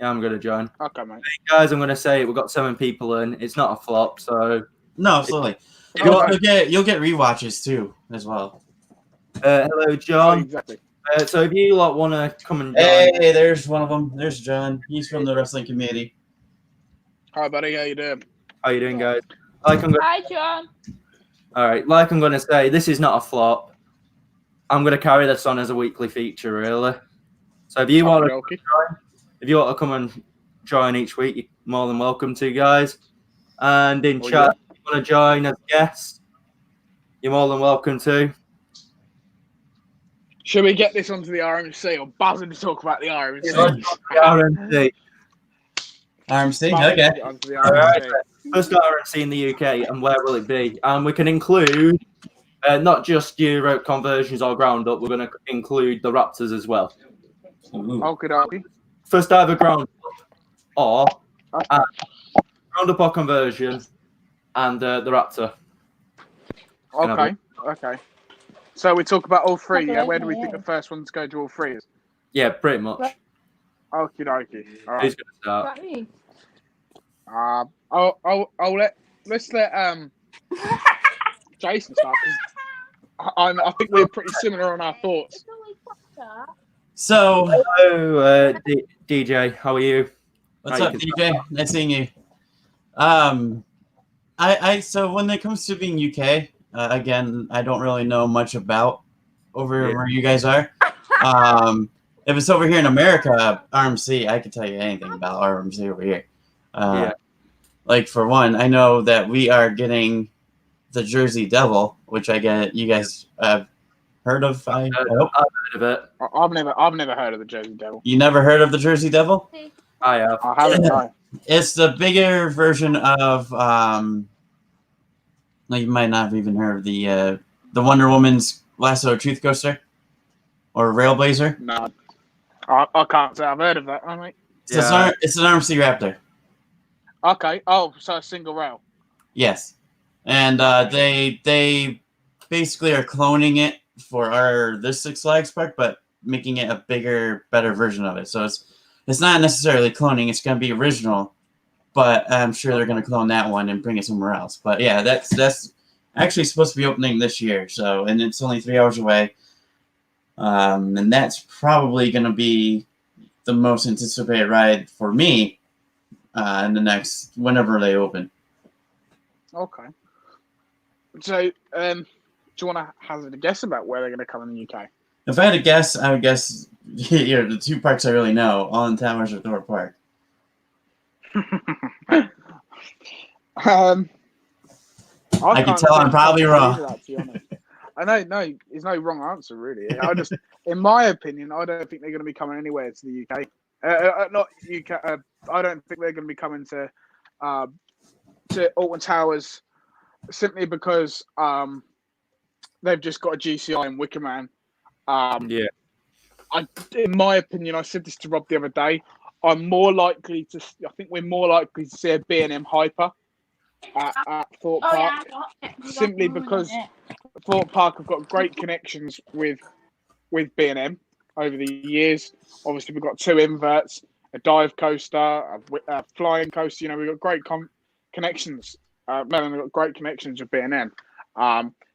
Yeah, I'm going to join. Okay, mate. Hey, guys, I'm going to say we've got 7 people in. It's not a flop, so. No, absolutely. You'll get rewatches too, as well. Hello, John. Oh, exactly. So if you want to come and join. Hey, there's one of them. There's John. He's from the wrestling community. Hi, buddy. How you doing? How you doing, guys? Hi, John. All right, like I'm going to say, this is not a flop. I'm going to carry this on as a weekly feature, really. So if you want to come and join each week, you're more than welcome to, guys. And in chat, if you want to join as guests, you're more than welcome to. Should we get this onto the RMC or buzzing to talk about the RMC? RMC. RMC, okay. Onto the All right. RMC. First RMC in the UK, and where will it be? And we can include not just Euro conversions or ground up, we're going to include the Raptors as well. Okay. First either ground up or ground up or conversion, and the Raptor. Okay. So we talk about all three, yeah? Where do we think the first one to go to all three is? Yeah, pretty much. Okie dokie. All right. Who's going to start? Let's let Jason start, because I think we're pretty similar on our thoughts. So, hello, DJ. How are you? What's up, DJ? Nice seeing you. So when it comes to being UK, again, I don't really know much about where you guys are. If it's over here in America, RMC, I can tell you anything about RMC over here. Like, for one, I know that we are getting the Jersey Devil, which I get you guys have heard of. I hope. I've heard of it. I've never heard of the Jersey Devil. You never heard of the Jersey Devil? I have. I haven't. No. It's the bigger version of you might not have even heard of the Wonder Woman's Lasso Truth Coaster or Railblazer. No, I can't say I've heard of that. It's an RMC Raptor. Okay. Oh, so a single rail. Yes, and they basically are cloning it for this Six Flags park, but making it a bigger, better version of it. So it's not necessarily cloning; it's going to be original, but I'm sure they're going to clone that one and bring it somewhere else. But yeah, that's actually supposed to be opening this year. So, and it's only 3 hours away, and that's probably going to be the most anticipated ride for me in the next whenever they open. Okay. So, do you want to hazard a guess about where they're going to come in the UK? If I had to guess, I would guess the two parks I really know, Allen Towers or Thorpe Park. I can tell I'm probably wrong. That, to be honest. I know, no, there's no wrong answer really. I just, in my opinion, I don't think they're going to be coming anywhere to the UK. Not UK. I don't think they're going to be coming to Alton Towers simply because they've just got a GCI in Wickerman. In my opinion, I said this to Rob the other day. I think we're more likely to see a B&M Hyper at Thorpe Park, simply because Thorpe Park have got great connections with B&M over the years. Obviously, we've got two inverts, a dive coaster, a flying coaster. You know, we've got great connections. We've got great connections with B&M.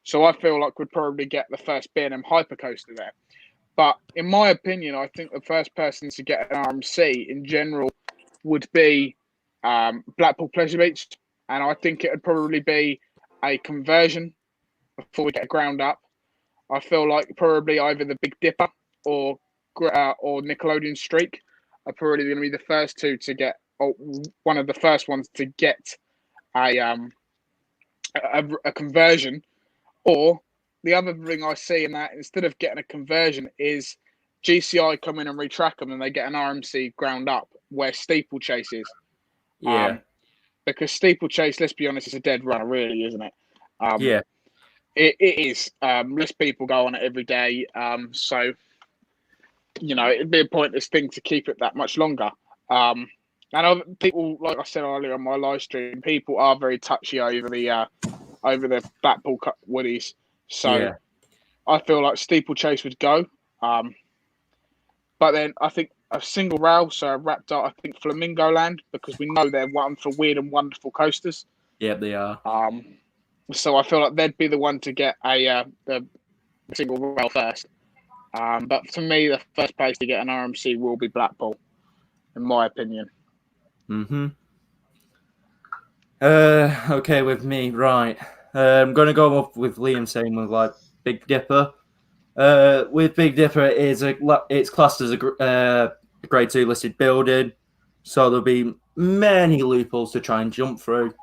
So I feel like we'd probably get the first B&M Hyper coaster there. But in my opinion, I think the first person to get an RMC in general would be Blackpool Pleasure Beach. And I think it would probably be a conversion before we get ground up. I feel like probably either the Big Dipper or Nickelodeon Streak are probably going to be the first two to get, or one of the first ones to get a conversion. Or the other thing I see in that, instead of getting a conversion, is GCI come in and retrack them and they get an RMC ground up where Steeplechase is. Yeah. Because Steeplechase, let's be honest, is a dead runner, really, isn't it? Yeah. It is. Less people go on it every day. So, you know, it'd be a pointless thing to keep it that much longer. And people, like I said earlier on my live stream, people are very touchy over the Blackpool Woodies. So Yeah. I feel like Steeplechase would go. But then I think a single rail, so a Raptor, I think Flamingo Land, because we know they're one for weird and wonderful coasters. Yeah, they are. So I feel like they'd be the one to get the single rail first. But for me, the first place to get an RMC will be Blackpool, in my opinion. Mm-hmm. Okay, with me, right. I'm going to go up with Liam saying with like Big Dipper. With Big Dipper, it's classed as a Grade 2 listed building, so there'll be many loopholes to try and jump through.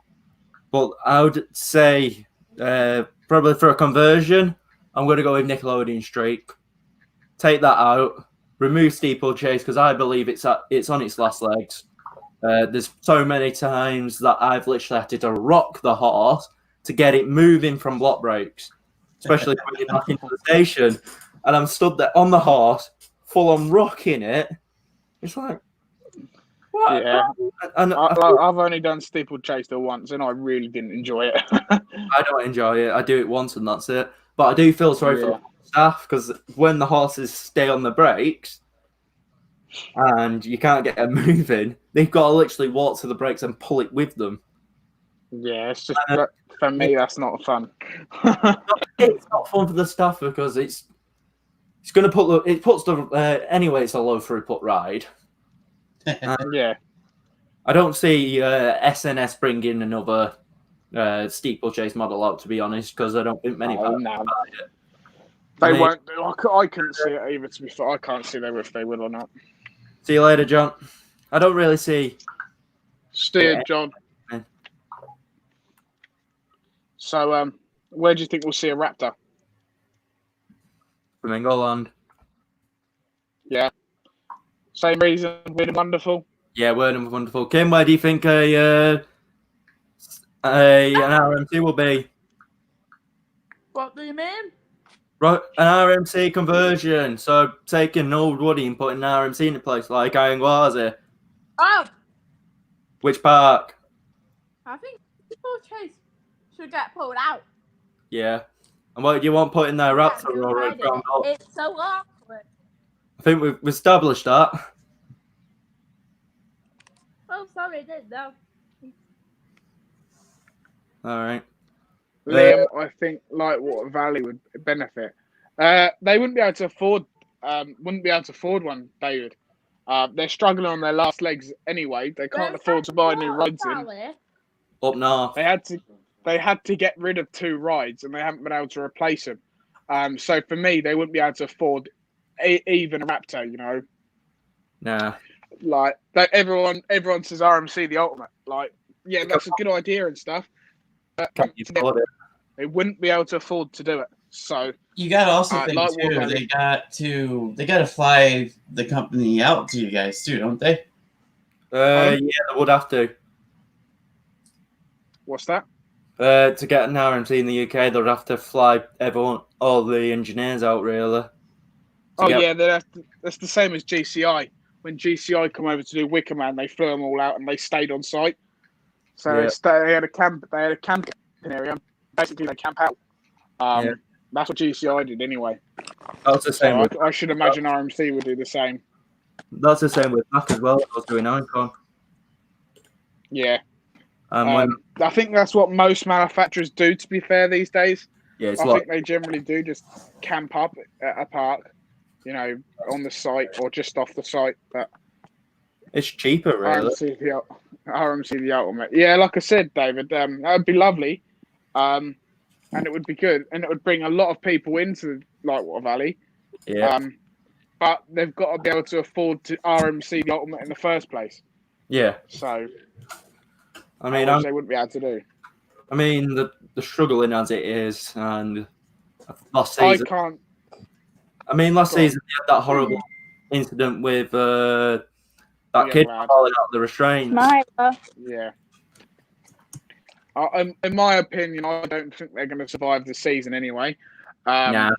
But I would say probably for a conversion, I'm going to go with Nickelodeon Streak. Take that out, remove Steeplechase because I believe it's on its last legs. There's so many times that I've literally had to rock the horse to get it moving from block breaks, especially when you're back into the station. And I'm stood there on the horse, full on rocking it. It's like, what? Yeah. And I've only done Steeplechase there once, and I really didn't enjoy it. I don't enjoy it. I do it once, and that's it. But I do feel sorry for the staff because when the horses stay on the brakes and you can't get them moving, they've got to literally walk to the brakes and pull it with them. Yeah, it's just for me that's not fun. It's not fun for the staff because it's going to puts the anyway. It's a low throughput ride. Yeah, I don't see SNS bringing another Steeplechase model out, to be honest, because I don't think many people buy it. They won't do. I couldn't see it either, to be fair. I can't see if they will or not. See you later, John. I don't really see. See you, John. Yeah. So, where do you think we'll see a Raptor? Flamingo Land. Yeah. Same reason, weird and wonderful. Yeah, weird and wonderful. Kim, where do you think an RMC will be? What do you mean? Right, an RMC conversion. So taking an old Woody and putting an RMC in place like Iron Gwazi. Oh, Which park? I think Steeplechase should get pulled out. Yeah. And what do you want put in there? Raptor or a Ground Up? It's so awkward. I think we've established that. Oh, sorry, I didn't know. All right. Liam, I think Lightwater Valley would benefit. They wouldn't be able to afford one, David. They're struggling on their last legs anyway. They can't afford to buy new rides in. Up north. They had to get rid of two rides and they haven't been able to replace them. So for me, they wouldn't be able to afford even a Raptor. You know, Nah. like everyone says RMC the ultimate. Like, yeah, that's a good idea and stuff. But Can't you afford it? they wouldn't be able to afford to do it. So You gotta also think like too. what They got to fly the company out to you guys too, don't they? Yeah, they would have to. What's that? To get an RMC in the UK, they'd have to fly all the engineers out, really. Oh yeah, that's the same as GCI. When GCI come over to do Wicker Man, they flew them all out and they stayed on site. So they had a camp. They had a camping area. Basically, they camp out. That's what GCI did anyway. That's the same. So I should imagine RMC would do the same. That's the same with Mac as well. I was doing Icon. Yeah. I think that's what most manufacturers do. To be fair, these days, I think they generally do just camp up at a park, you know, on the site or just off the site. But it's cheaper, really. RMC the ultimate. Yeah, like I said, David, that would be lovely, and it would be good, and it would bring a lot of people into Lightwater Valley. Yeah. But they've got to be able to afford to RMC the ultimate in the first place. Yeah. So, I mean, they wouldn't be able to do. I mean, the struggling as it is, and last season. Last season they had that horrible incident with that kid falling out the restraints. Yeah. In my opinion, I don't think they're going to survive the season anyway. Nah.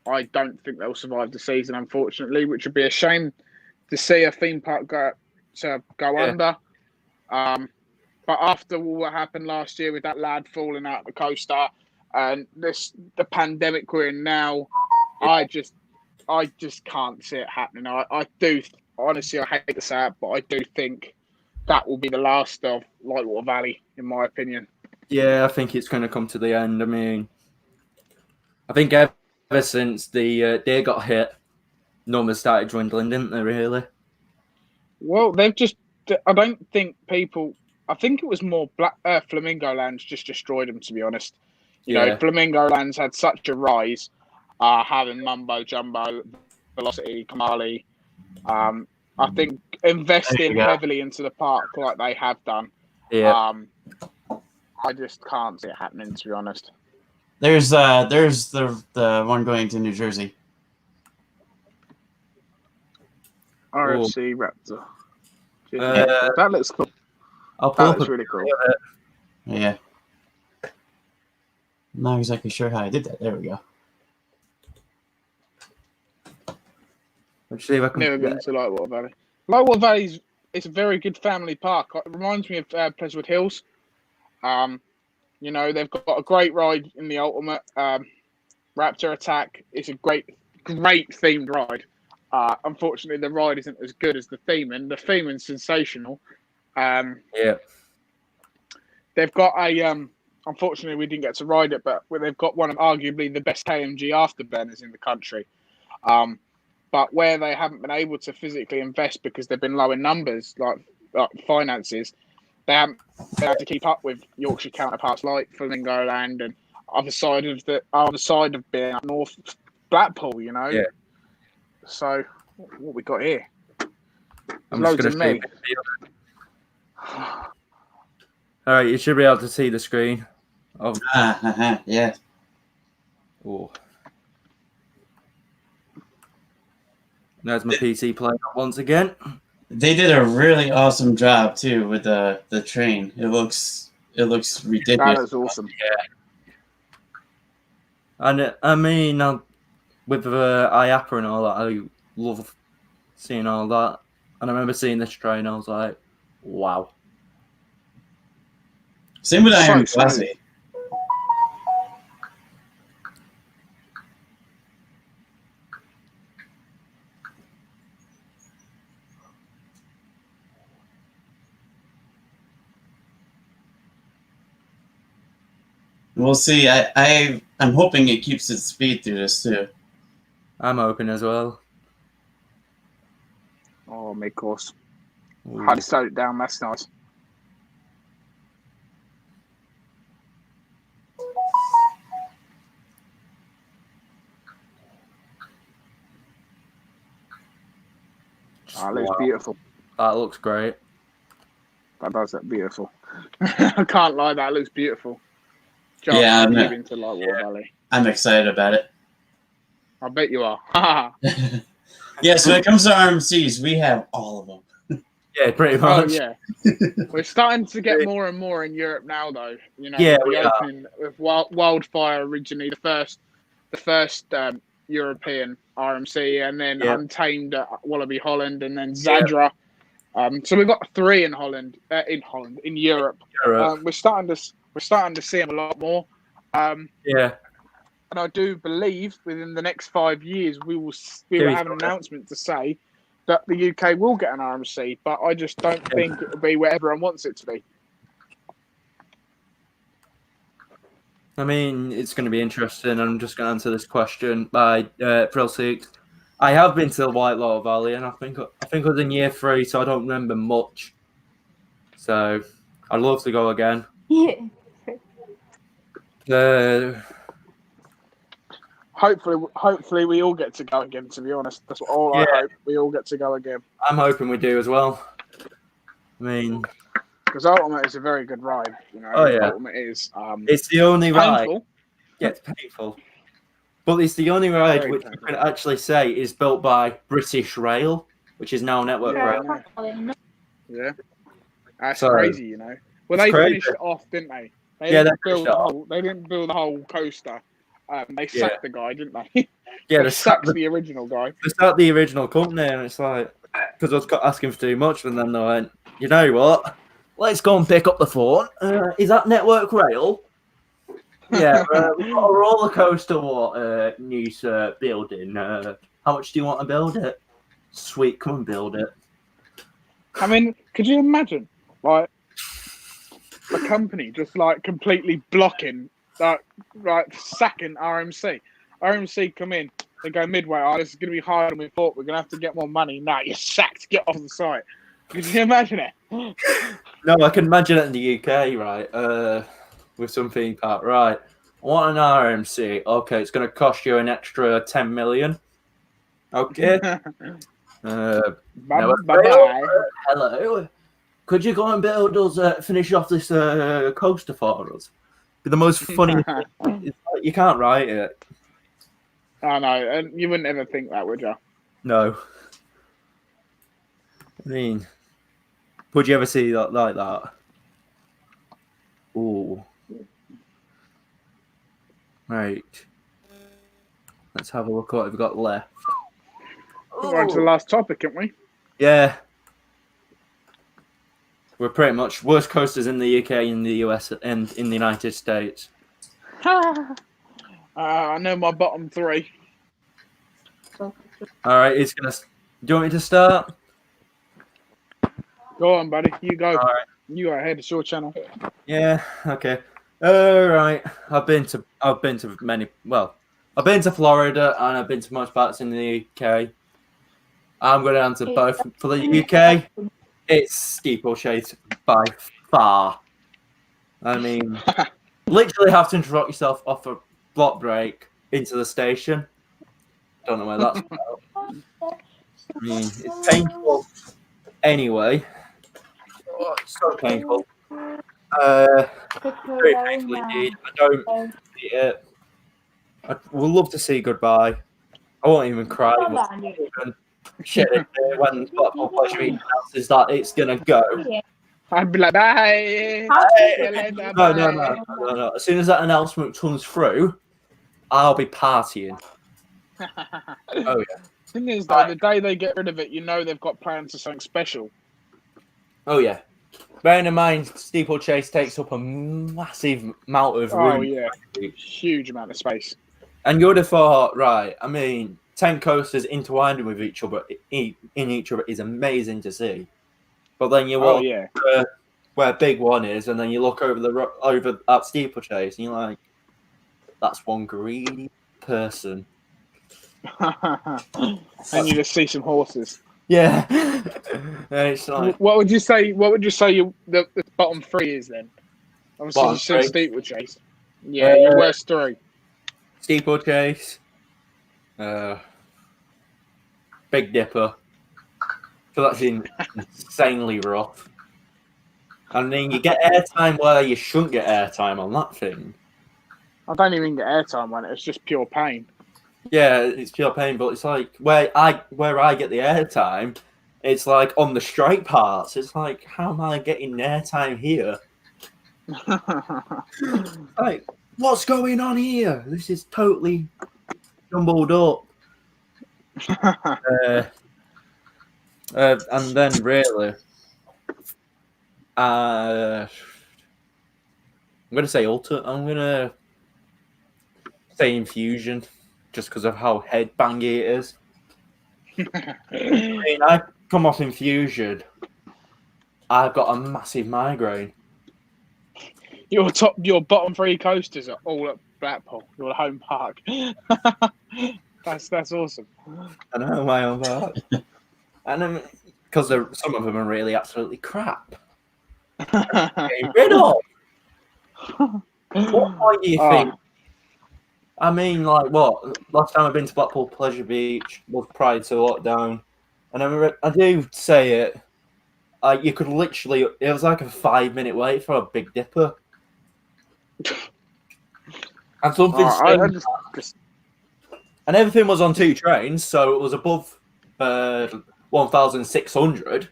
I don't think they'll survive the season, unfortunately, which would be a shame to see a theme park go under. But after what happened last year with that lad falling out the coaster and the pandemic we're in now, I just can't see it happening. I do honestly, I hate to say it, but I do think that will be the last of Lightwater Valley, in my opinion. Yeah, I think it's going to come to the end. I mean, I think ever since the day got hit, numbers started dwindling, didn't they, really? Well, I don't think people... I think it was more Flamingo Lands just destroyed them, to be honest. You know, Flamingo Lands had such a rise, having Mumbo Jumbo, Velocity, Kamali. I think investing heavily into the park like they have done. Yeah. I just can't see it happening, to be honest. There's the one going to New Jersey. RFC Raptor. That looks cool. That looks really cool. Yeah. I'm not exactly sure how I did that. There we go. Let's see if I can. Never been to Lightwater Valley. Lightwater Valley is a very good family park. It reminds me of Pleasantwood Hills. You know, they've got a great ride in the Ultimate. Raptor Attack is a great themed ride. Unfortunately, the ride isn't as good as the theming. The theming's sensational. They've got a. Unfortunately, we didn't get to ride it, but they've got one of arguably the best KMG afterburners in the country. But where they haven't been able to physically invest because they've been low in numbers, like finances, they haven't been able to keep up with Yorkshire counterparts like Flamingo Land and other side of being up north, Blackpool. You know. Yeah. So what we got here? I'm just going to me. All right, you should be able to see the screen. Oh. Yeah. Oh. There's my PC playing up once again. They did a really awesome job too with the train. It looks ridiculous. That is awesome. Yeah. And I mean, with IAPA and all that, I love seeing all that. And I remember seeing this train, I was like, wow. Same with Iron Classic. We'll see. I'm hoping it keeps its speed through this too. I'm hoping as well. Oh, mid course. I just slowed it down. That's nice. Oh, it looks Wow. beautiful. That looks great. That does look beautiful. I can't lie, that looks beautiful. Josh, Yeah, are you I'm- into Light Water Valley? I'm excited about it. I bet you are. Yeah, so when it comes to RMCs, we have all of them. Yeah, pretty Oh much. yeah, we're starting to get more and more in Europe now, though. You know, Yeah, with we the are. opening with Wildfire originally the first European RMC, and then Yeah. Untamed at Wallaby Holland, and then Zadra. So we've got 3 in in Europe. Europe. We're starting to see them a lot more. Yeah. And I do believe within the next 5 years we will Series have an got it. announcement to say that the UK will get an RMC, but I just don't think it'll be where everyone wants it to be. I mean, it's going to be interesting. I'm just going to answer this question by Frill Six. I have been to the White Water Valley, and I think I was in year 3, so I don't remember much. So I'd love to go again. Hopefully we all get to go again. To be honest, that's all I hope. We all get to go again I'm hoping we do as well. I mean, because Ultimate is a very good ride. You know, Oh, yeah. Ultimate is. it's the only ride. Painful. Yeah, it's painful. But it's the only ride Very which painful. you can actually say is built by British Rail, which is now Network Yeah, Rail. I know. Yeah, that's So, crazy. You know, well it's they crazy. finished it off, didn't they? They Yeah, didn't they build finished the it whole. They didn't build the whole coaster. They sacked the guy, didn't they? Yeah, they they sacked sacked the original guy. They start the original company, and it's like, because I was asking for too much, and then they went, you know what? Let's go and pick up the phone. Is that Network Rail? Yeah, we've got a roller coaster news building. How much do you want to build it? Sweet, come and build it. I mean, could you imagine, like, a company just like completely blocking, like sacking RMC? RMC come in, they go midway. Oh, this is going to be harder than we thought. We're going to have to get more money. Nah, you're sacked. Get off the site. Could you imagine it? No, I can imagine it in the UK, right? With some theme park, right? I want an RMC. Okay, it's going to cost you an extra 10 million. Okay. Bye-bye. Hello. Could you go and build us, finish off this coaster for us? Be the most funny thing. It's like, you can't write it. I know, and you wouldn't ever think that, would you? No. I mean, would you ever see that like that? Ooh. Right. Let's have a look at what we've got left. We're on to the last topic, aren't we? Yeah. We're pretty much worst coasters in the UK, in the US, and in the United States. I know my bottom 3. All right, it's gonna. Do you want me to start? Go on, buddy. You go. All right. You go ahead. It's your channel. Yeah. Okay. All right. I've been to many. Well, I've been to Florida and I've been to most parts in the UK. I'm going to answer both. For the UK, it's steeplechase by far. I mean, literally have to interrupt yourself off a block break into the station. Don't know where that's about. I mean, it's painful anyway. Oh, it's so painful. Very painful indeed. I don't see it. I would love to see goodbye. I won't even cry. Shit, when Blackpool Pleasure Week announces that it's gonna go. I'd be like, bye. No. As soon as that announcement comes through, I'll be partying. Oh yeah. Thing is, though, the day they get rid of it, you know they've got plans for something special. Oh yeah. Bearing in mind, steeplechase takes up a massive amount of room. Oh yeah, huge amount of space. And you would have thought, right? I mean, 10 coasters intertwined with each other in each other is amazing to see. But then you walk where Big One is, and then you look over at steeplechase, and you're like, that's one greedy person. And you just see some horses. Yeah. And it's like, What would you say? What would you say the bottom 3 is then? Obviously, Bottom you said three? steeplechase. Yeah, your worst 3. steeplechase, Big Dipper, So that's insanely rough. And then you get airtime where you shouldn't get airtime on that thing. I don't even get airtime on it. It's just pure pain. Yeah, it's pure pain, but it's like where I get the airtime, it's like on the straight parts. It's like, how am I getting airtime here? Like, what's going on here? This is totally jumbled up. And then really, I'm gonna say ultimate. I'm gonna say infusion, just because of how headbangy it is. I mean, I come off infusion. I've got a massive migraine. Your bottom 3 coasters are all at Blackpool, your home park. That's awesome. I know, my own park. And because some of them are really absolutely crap. Get rid of. What point do you think? I mean, like, what? Last time I've been to Blackpool Pleasure Beach was prior to lockdown. And I do say it. You could literally, it was like a 5-minute wait for a Big Dipper. And something and everything was on 2 trains, so it was above 1,600.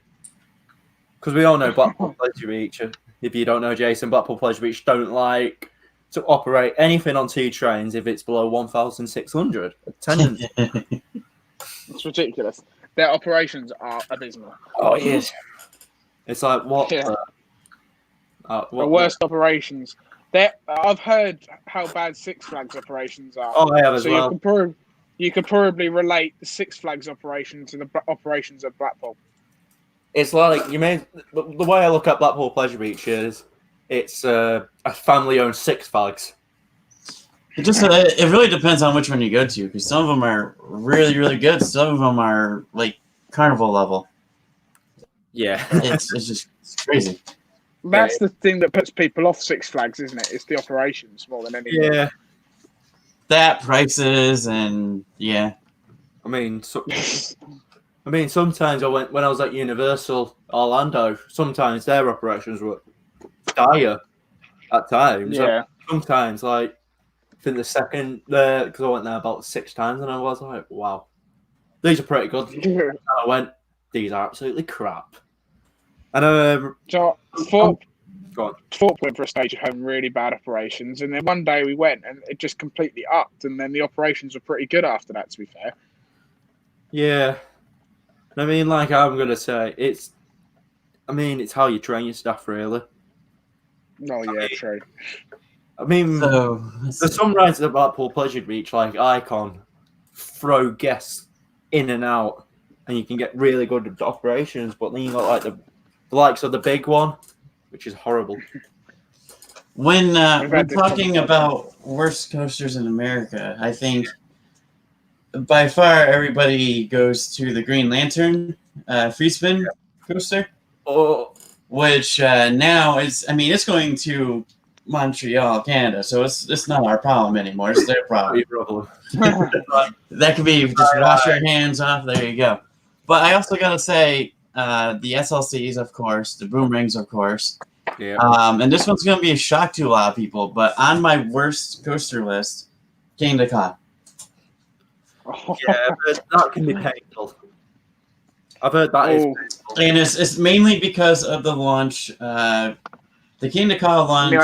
Because we all know Blackpool Pleasure Beach. If you don't know, Jason, Blackpool Pleasure Beach don't like to operate anything on 2 trains if it's below 1,600 attendance. It's ridiculous. Their operations are abysmal. Oh, yes. It's like, what? Yeah. The worst operations. I've heard how bad Six Flags operations are. Oh, I have as well. You could probably relate the Six Flags operation to the operations at Blackpool. It's like, the way I look at Blackpool Pleasure Beach is, it's a family-owned Six Flags. It really depends on which one you go to, because some of them are really, really good. Some of them are like carnival level. Yeah. It's crazy. That's the thing that puts people off Six Flags, isn't it? It's the operations more than anything. Yeah. That, prices, and yeah. I mean, sometimes when I was at Universal Orlando, sometimes their operations were dire at times. Yeah. Sometimes, like, I think the second there, because I went there about 6 times, and I was like, wow, these are pretty good. And I went, these are absolutely crap. And Thorpe went for a stage of having really bad operations, and then one day we went and it just completely upped, and then the operations were pretty good after that, to be fair. Yeah. I mean, like I'm going to say, it's how you train your staff, really. Oh, yeah, true. I mean, there's some rides at Blackpool Pleasure Beach, like Icon, throw guests in and out, and you can get really good operations, but then you got like the likes of the big one, which is horrible. When we're talking about worst coasters in America, I think by far everybody goes to the Green Lantern free spin coaster, which now it's going to Montreal, Canada, so it's not our problem anymore. It's their problem. That could be just wash your hands off. There you go. But I also gotta say, the SLCs, of course, the boomerangs, of course. Yeah. And this one's gonna be a shock to a lot of people, but on my worst coaster list, King de Ka. Yeah, but that can be painful. I've heard that is painful. And it's mainly because of the launch. The King de Ka launch,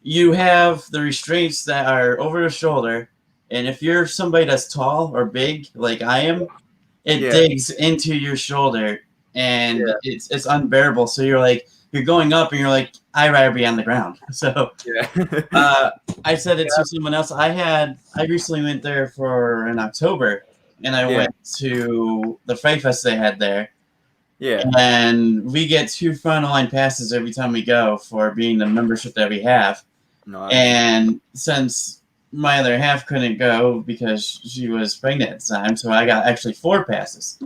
you have the restraints that are over the shoulder, and if you're somebody that's tall or big, like I am, it digs into your shoulder, and it's unbearable. So you're going up, and you're like, I'd rather be on the ground. So I said it to someone else. I recently went there in October, and I went to the Fright Fest they had there. Yeah, and we get 2 front line passes every time we go for being the membership that we have. Nice. And since my other half couldn't go because she was pregnant at the time, so I got actually 4 passes.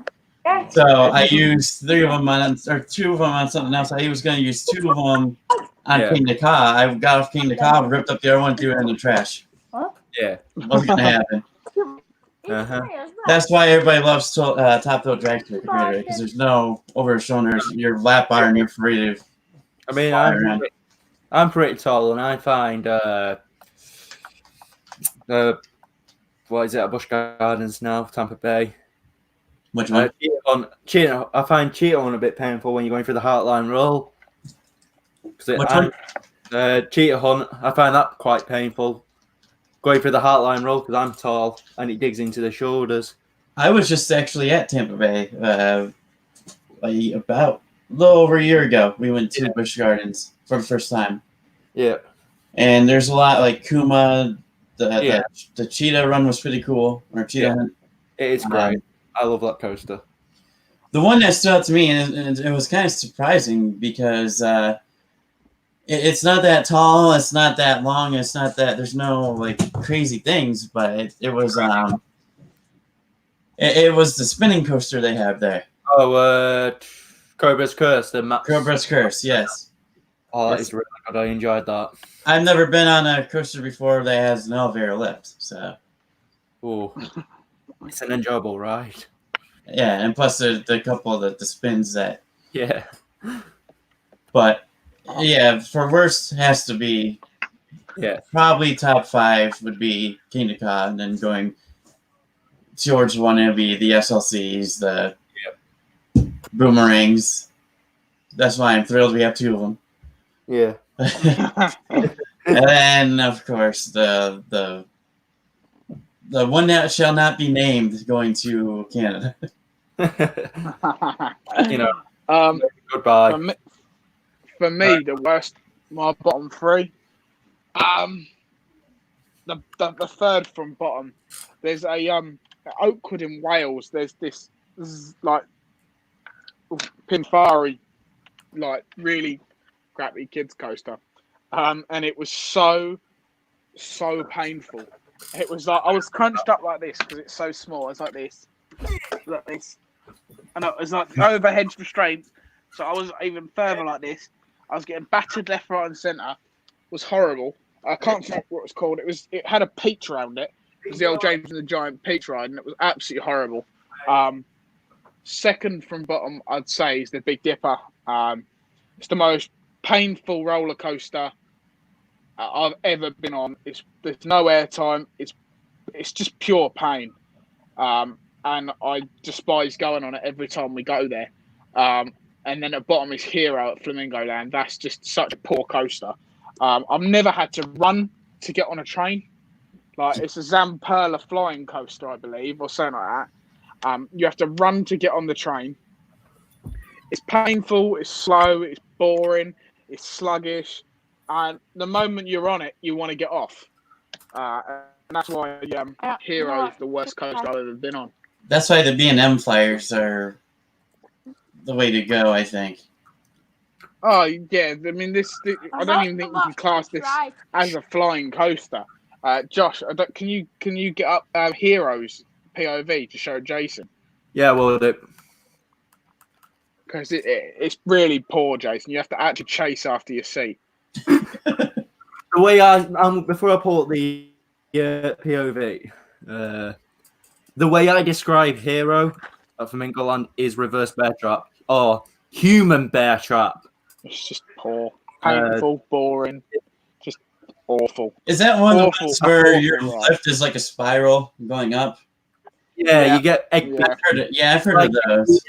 So I used 3 of them or 2 of them on something else. I was going to use 2 of them on King de Ka. I got off King de Ka, ripped up the other one, threw it in the trash. Yeah, wasn't going to happen. That's why everybody loves Top Thrill Dragster because there's no over shoulders. Your lap bar and you're free to. I mean, fly around. I'm pretty tall, and I find what is it at Busch Gardens now, Tampa Bay? Which one? Cheetah. I find Cheetah Hunt a bit painful when you're going through the Heartline roll. Which one? Cheetah Hunt. I find that quite painful. Going through the Heartline roll because I'm tall and it digs into the shoulders. I was just actually at Tampa Bay about a little over a year ago. We went to Busch Gardens for the first time. Yeah. And there's a lot like Kuma. The cheetah run was pretty cool. Or cheetah hunt. It is great. I love that coaster. The one that stood out to me, and it was kind of surprising because it's not that tall, it's not that long, it's not that there's no like crazy things, but it was it was the spinning coaster they have there. Oh, Cobra's Curse. Cobra's Curse, yes. Oh, that is really good. I enjoyed that. I've never been on a coaster before that has an elevator lift, so. Oh, it's an enjoyable ride. Yeah, and plus the couple of the spins that. Yeah. But yeah, for worst has to be. Yeah. Probably top 5 would be Kingda Ka, and then going towards one would be the SLCs, the boomerangs. That's why I'm thrilled we have 2 of them. Yeah. And then, of course, the one that shall not be named going to Canada. Goodbye. For me, the worst, my bottom 3. The third from bottom. There's a at Oakwood in Wales. There's this like Pinfari, like really crappy kids coaster, and it was so painful. It was like I was crunched up like this because it's so small. It's like this, and it was like overhead restraint. So I was even further like this. I was getting battered left, right, and centre. It was horrible. I can't remember what it was called. It had a peach around it. It was the old James and the Giant peach ride, and it was absolutely horrible. Second from bottom, I'd say, is the Big Dipper. It's the most painful roller coaster I've ever been on. There's no airtime. It's just pure pain, and I despise going on it every time we go there. And then at bottom is Hero at Flamingo Land. That's just such a poor coaster. I've never had to run to get on a train. Like it's a Zamperla flying coaster, I believe, or something like that. You have to run to get on the train. It's painful, it's slow, it's boring, it's sluggish, and the moment you're on it, you want to get off. And that's why Hero is the worst coaster I've ever been on. That's why the B&M flyers are the way to go, I think. Oh yeah, I mean I don't even think you can class this as a flying coaster. Josh, can you get up Heroes POV to show Jason? Yeah, well, because it's really poor, Jason. You have to actually chase after your seat. The way before I pull up the POV, the way I describe Hero at Flamingo Land is reverse bear trap or human bear trap. It's just poor, painful, boring, just awful. Is that one of the ones where your lift is like a spiral going up? Yeah, you get. I've heard of those.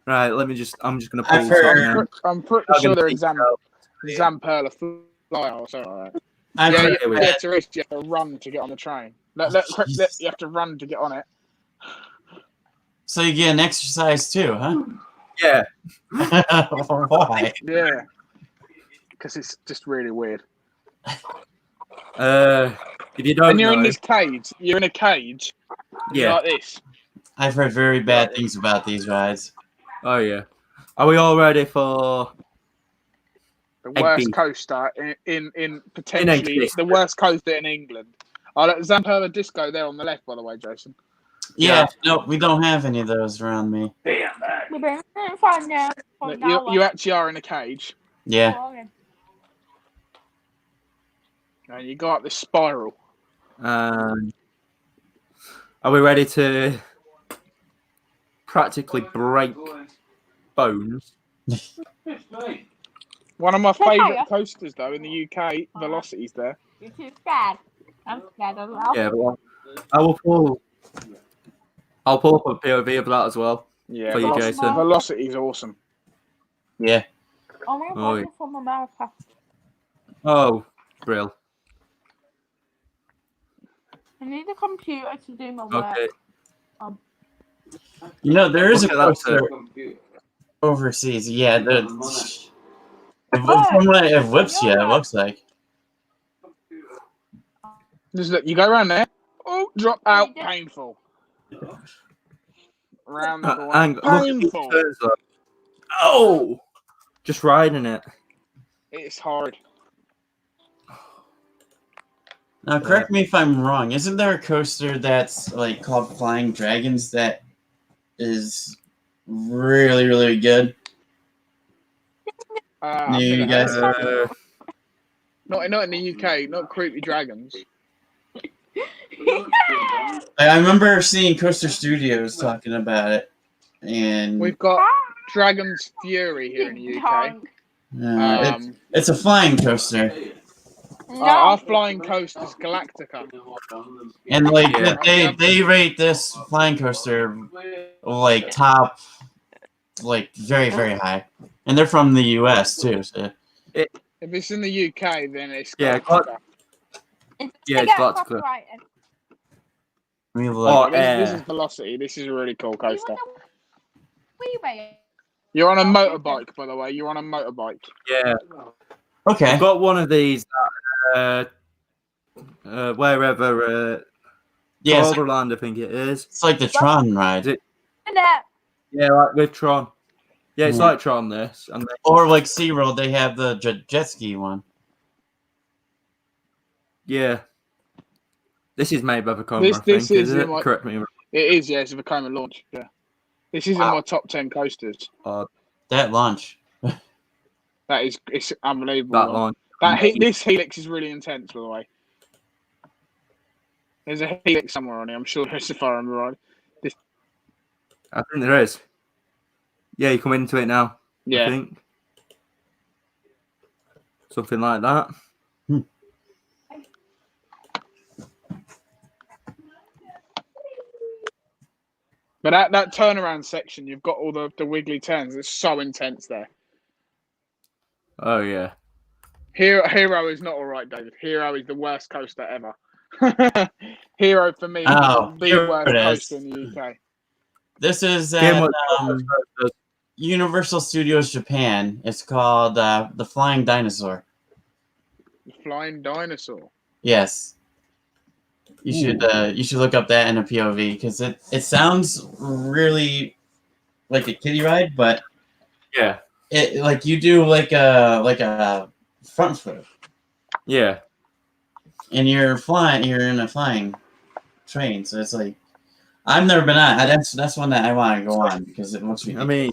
Right, I'm just gonna pull. I'm pretty sure they're Zamperla flyer or something like that. You have to run to get on the train. You have to run to get on it. So you get an exercise too, huh? Yeah. Why? Yeah. Because it's just really weird. If you don't, and you're in this cage. You're in a cage. Yeah. Like this. I've heard very bad things about these rides. Oh yeah. Are we all ready for the worst coaster in potentially the worst coaster in England? Zamperla Disco there on the left, by the way, Jason. Yeah, no, we don't have any of those around me. You actually are in a cage. Yeah. And you go up this spiral. Are we ready to practically break bones? One of my Okay, favourite yeah. coasters, though, in the UK, Velocity's there. You're too scared. I'm scared as well. Yeah, but I'll pull up a POV of that as well. Yeah, For you, Jason. Velocity's awesome. Yeah. Oh my Oh, god, yeah. you're from America. Oh, brill. I need a computer to do my work. Okay. You know, there is a Look at that, coaster overseas. Yeah, from what it whips you, it looks like. Just look, you go around there. Oh, drop out, painful. Round the corner, And look at these painful. turns, though. Oh! Just riding it. It's hard. Now, correct me if I'm wrong. Isn't there a coaster that's like called Flying Dragons that is really, really good? I You think guys- not in the UK, not Creepy Dragons. I remember seeing Coaster Studios talking about it, and We've got Dragon's Fury here in the UK. it's a flying coaster. Our flying coaster is Galactica. And like Yeah. they rate this flying coaster like top, like very, very high, and they're from the US too. So If it's in the UK, then it's Yeah, Galactica. Yeah, it's got to clip. we Oh, look. This is Velocity. This is a really cool coaster. Wee You're on a motorbike, by the way. You're on a motorbike. Yeah. Okay. I've got one of these wherever Yes, Overland, I think it is. it's like the Tron ride, Is it- Yeah, like with Tron. Yeah, it's Yeah. like Tron, this. And then, or like SeaWorld, they have the jet ski one. yeah. This is made by Vekoma, This I think, is is in it? my- Correct me. It is, yeah. It's a Vekoma launch. Yeah. This is in my top 10 coasters. That launch. It's unbelievable. That line. This helix is really intense, by the way. There's a helix somewhere on it. I'm sure there's, if I remember right. I think there is. Yeah, you come into it now. I Yeah. think. Something like that. But that turnaround section, you've got all the wiggly turns. It's so intense there. Oh, yeah. Hero is not all right, David. Hero is the worst coaster ever. Hero for me is Oh, the here worst it is. coaster in the UK. This is Game at was- Universal Studios Japan. It's called the Flying Dinosaur. The Flying Dinosaur. Yes. You should look up that in a POV because it sounds really like a kiddie ride, but Yeah. it like you do like a front flip Yeah. and you're in a flying train, so it's like I've never been on. That's one that I want to go on because it looks I mean,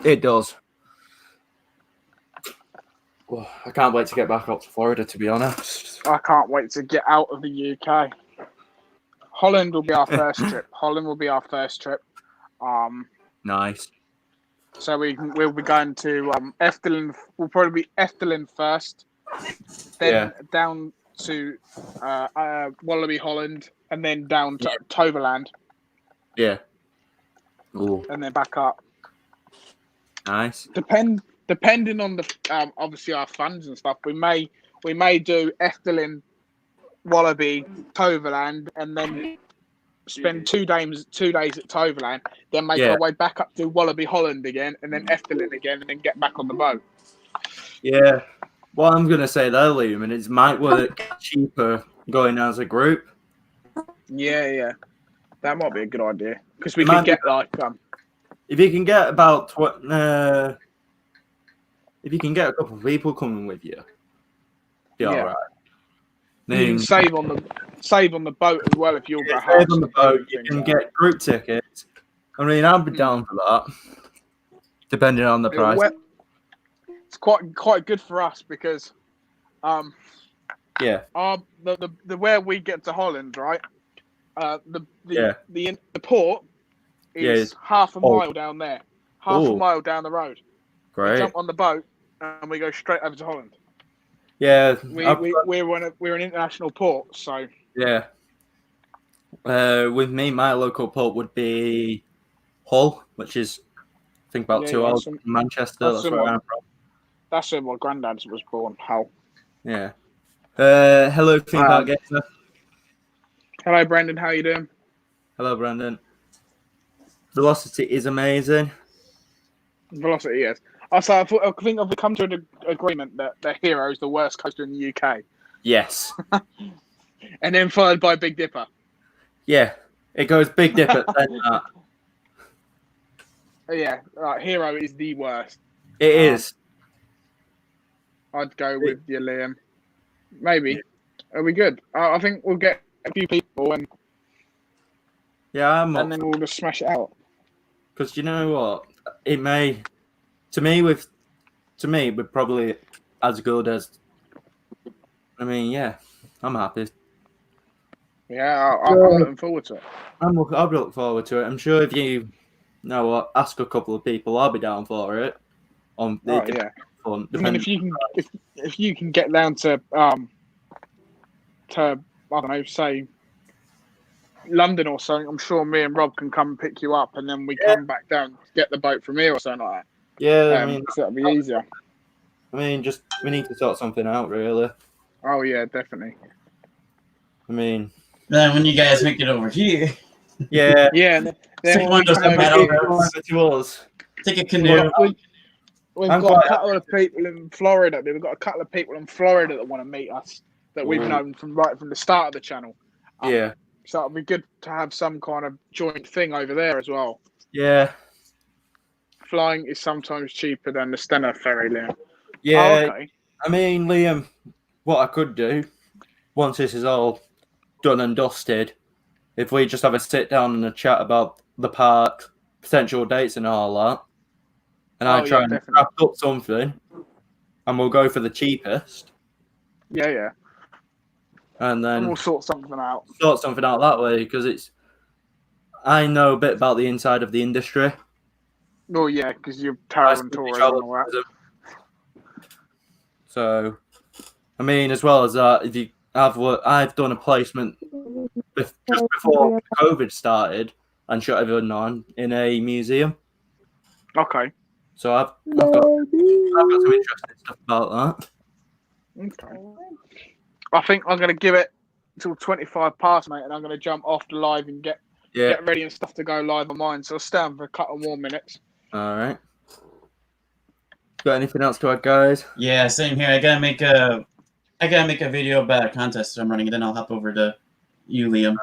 it does. Well, I can't wait to get back up to Florida, to be honest. I can't wait to get out of the UK. Holland will be our first trip. Nice. So we'll be going to Efteling. We'll probably be Efteling first, then down to Wallaby Holland, and then down to Toverland, Yeah. Ooh, and then back up. nice. Depending on the obviously our funds and stuff, we may do Efteling, Wallaby, Toverland, and then spend 2 days at Toverland, then make our way back up to Wallaby Holland again, and then Efteling again, and then get back on the boat. Yeah. What I'm going to say there, Liam, and it might work cheaper going as a group. Yeah, that might be a good idea because we Might could get be- like If you can get about if you can get a couple of people coming with you, be Yeah. all right. you Then can save on the boat as well if you'll go save on the boat. You can get group tickets. I mean, I'd be down for that, depending on the price. It's quite good for us because Yeah. The where we get to Holland, right? The Yeah. the port Yeah, is half a mile down there, half a Ooh. mile down the road. We Great. jump on the boat and we go straight over to Holland. Yeah. We're an international port, so Yeah. With me, my local port would be Hull, which is I think about 2 hours from Manchester. That's where I'm from. That's where my granddad was born. Hull. Yeah. Hello, theme park gamer. Hello, Brendan. How you doing? Hello, Brandon. Velocity is amazing. Velocity, yes. I think I've come to an agreement that the Hero is the worst coaster in the UK, Yes. and then followed by Big Dipper. Yeah. It goes Big Dipper, then that. Yeah, Hero is the worst. It is. I'd go with you, Liam. Maybe. Are we good? I think we'll get a few people and Yeah, and then we'll just smash it out. Because you know what? It may, to me, we're probably as good as. I mean, yeah, I'm happy. Yeah, I'm looking forward to it. I'll look forward to it. I'm sure if you know what, ask a couple of people, I'll be down for it. Yeah. Fun, I mean, if you can get down to I don't know, say London or something, I'm sure me and Rob can come and pick you up, and then we come back down, get the boat from here or something like that. Yeah, I mean, so that'll be easier. I mean, just we need to sort something out, really. Oh yeah, definitely. I mean, Then when you guys make it over here, yeah, yeah. Then someone does come the over battle here. to us. take a canoe. We've I'm got quite a couple of people in Florida. We've got a couple of people in Florida that want to meet us that we've known from the start of the channel. Yeah. So it'd be good to have some kind of joint thing over there as well. Yeah. Flying is sometimes cheaper than the Stena ferry, Liam. Yeah. Oh, okay. I mean, Liam, what I could do once this is all done and dusted, if we just have a sit down and a chat about the park, potential dates and all that, and I try and wrap up something, and we'll go for the cheapest. Yeah. And then we'll sort something out. Sort something out that way, because I know a bit about the inside of the industry. Oh yeah, because you're travel and tourism and all that. So, I mean, as well as that, if you I've done a placement just before COVID started and shut everyone on in a museum. Okay. So I've got some interesting stuff about that. Okay. I think I'm going to give it till 25 past, mate, and I'm going to jump off the live and get ready and stuff to go live on mine. So I'll stay on for a couple more minutes. All right. Got anything else to add, guys? Yeah, same here. I gotta make a video about a contest that I'm running, and then I'll hop over to you, Liam.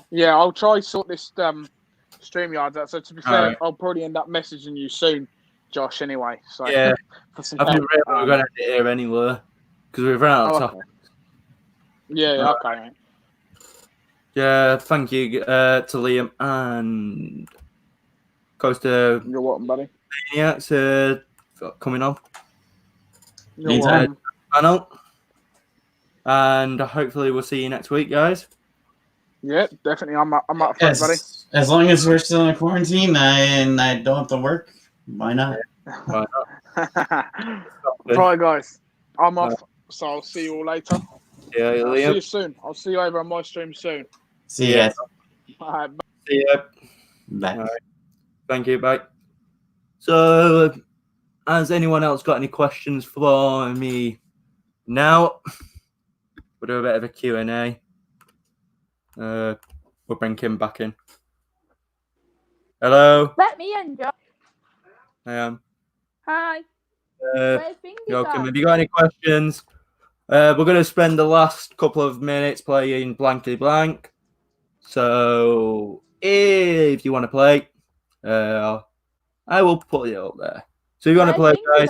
Yeah, I'll try sort this StreamYard out. So to be fair, I'll probably end up messaging you soon, Josh. Anyway, so yeah, I think we're going to end it here anyway because we've run out of time. Yeah, okay, mate. Yeah, thank you to Liam and goes to You're welcome, buddy. Maniacs coming on. Anytime. Panel. And hopefully we'll see you next week, guys. Yeah, definitely. I'm up for it, buddy. As long as we're still in quarantine and I don't have to work, why not? Why not? Right, guys. I'm off, so I'll see you all later. Yeah, I'll Liam. see you soon. I'll see you over on my stream soon. See you guys. All right, bye. See ya. Bye. Right. Thank you. Bye. So, has anyone else got any questions for me now? We'll do a bit of a Q&A. We'll bring Kim back in. Hello. Let me in, Josh. I am. Hi. Yo, Kim, have you got any questions? We're going to spend the last couple of minutes playing Blankety Blank. So, if you want to play, I will put it up there. So, you want to play, guys?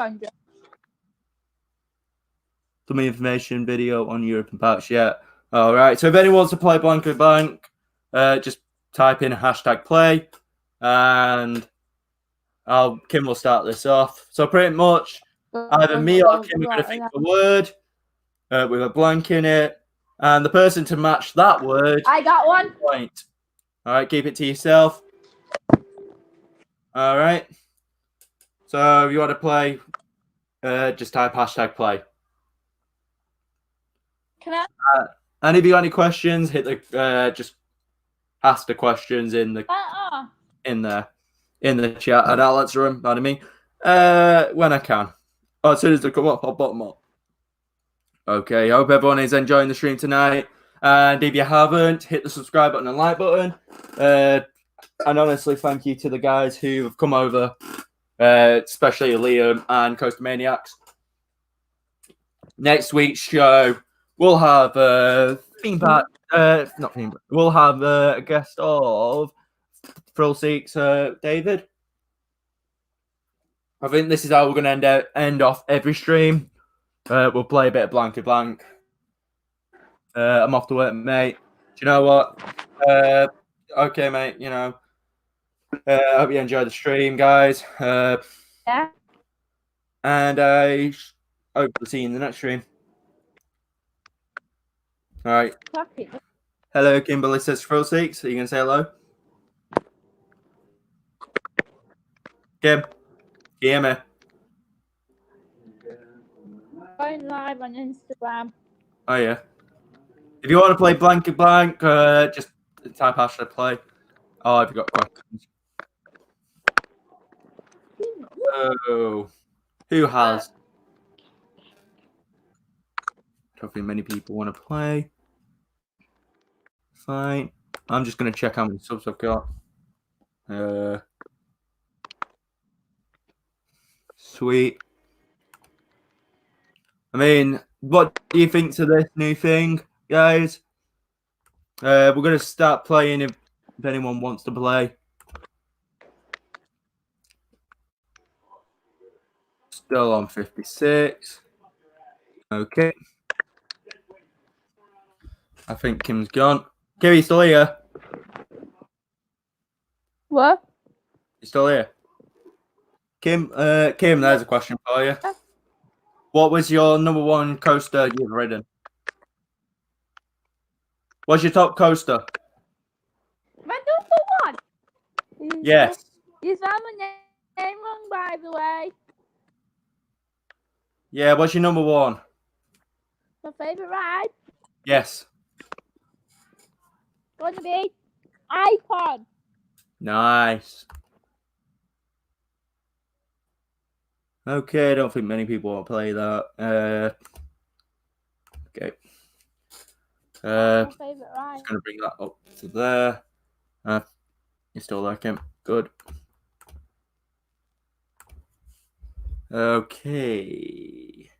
Some information video on European parks, yeah. All right. So, if anyone wants to play Blankety Blank, just type in #play, and Kim will start this off. So, pretty much, either me or Kim are going to think of a word. with a blank in it, and the person to match that word. I got one. Point. All right, keep it to yourself. All right. So if you want to play, just type hashtag play. Can I? And if you got any questions, hit the just ask the questions in the in the chat, and I'll answer them. Pardon me. When I can. Oh, as soon as they come up, I'll bottom up. Okay, I hope everyone is enjoying the stream tonight. And if you haven't, hit the subscribe button and like button. And honestly, thank you to the guys who have come over, especially Liam and Coastal Maniacs. Next week's show, we'll have theme park. Not theme park. We'll have a guest of Thrill Seeks, David. I think this is how we're going to end off every stream. We'll play a bit of Blanky Blank. I'm off to work, mate. Do you know what? Okay, mate. You know, I hope you enjoyed the stream, guys. Yeah. And I hope to see you in the next stream. All right. Hello, Kimberly says Thrill Seeks. Are you going to say hello? Kim, can you hear me? Going live on Instagram. Oh, yeah. If you want to play Blanky Blank, just type hashtag play. Oh, have you got questions? Oh, who has? I don't think many people want to play. Fine. I'm just going to check how many subs I've got. Sweet. I mean, what do you think to this new thing, guys? We're going to start playing if anyone wants to play. Still on 56. Okay. I think Kim's gone. Kim, you still here? What? You still here? Kim, there's a question for you. What was your number one coaster you've ridden? What's your top coaster? My number one. Yes. Is that my name wrong, by the way? Yeah, what's your number one? My favourite ride? Yes. Gonna be iPod. Nice. Okay, I don't think many people want to play that. Okay. My favourite ride. Just going to bring that up to there. You still like him? Good. Okay.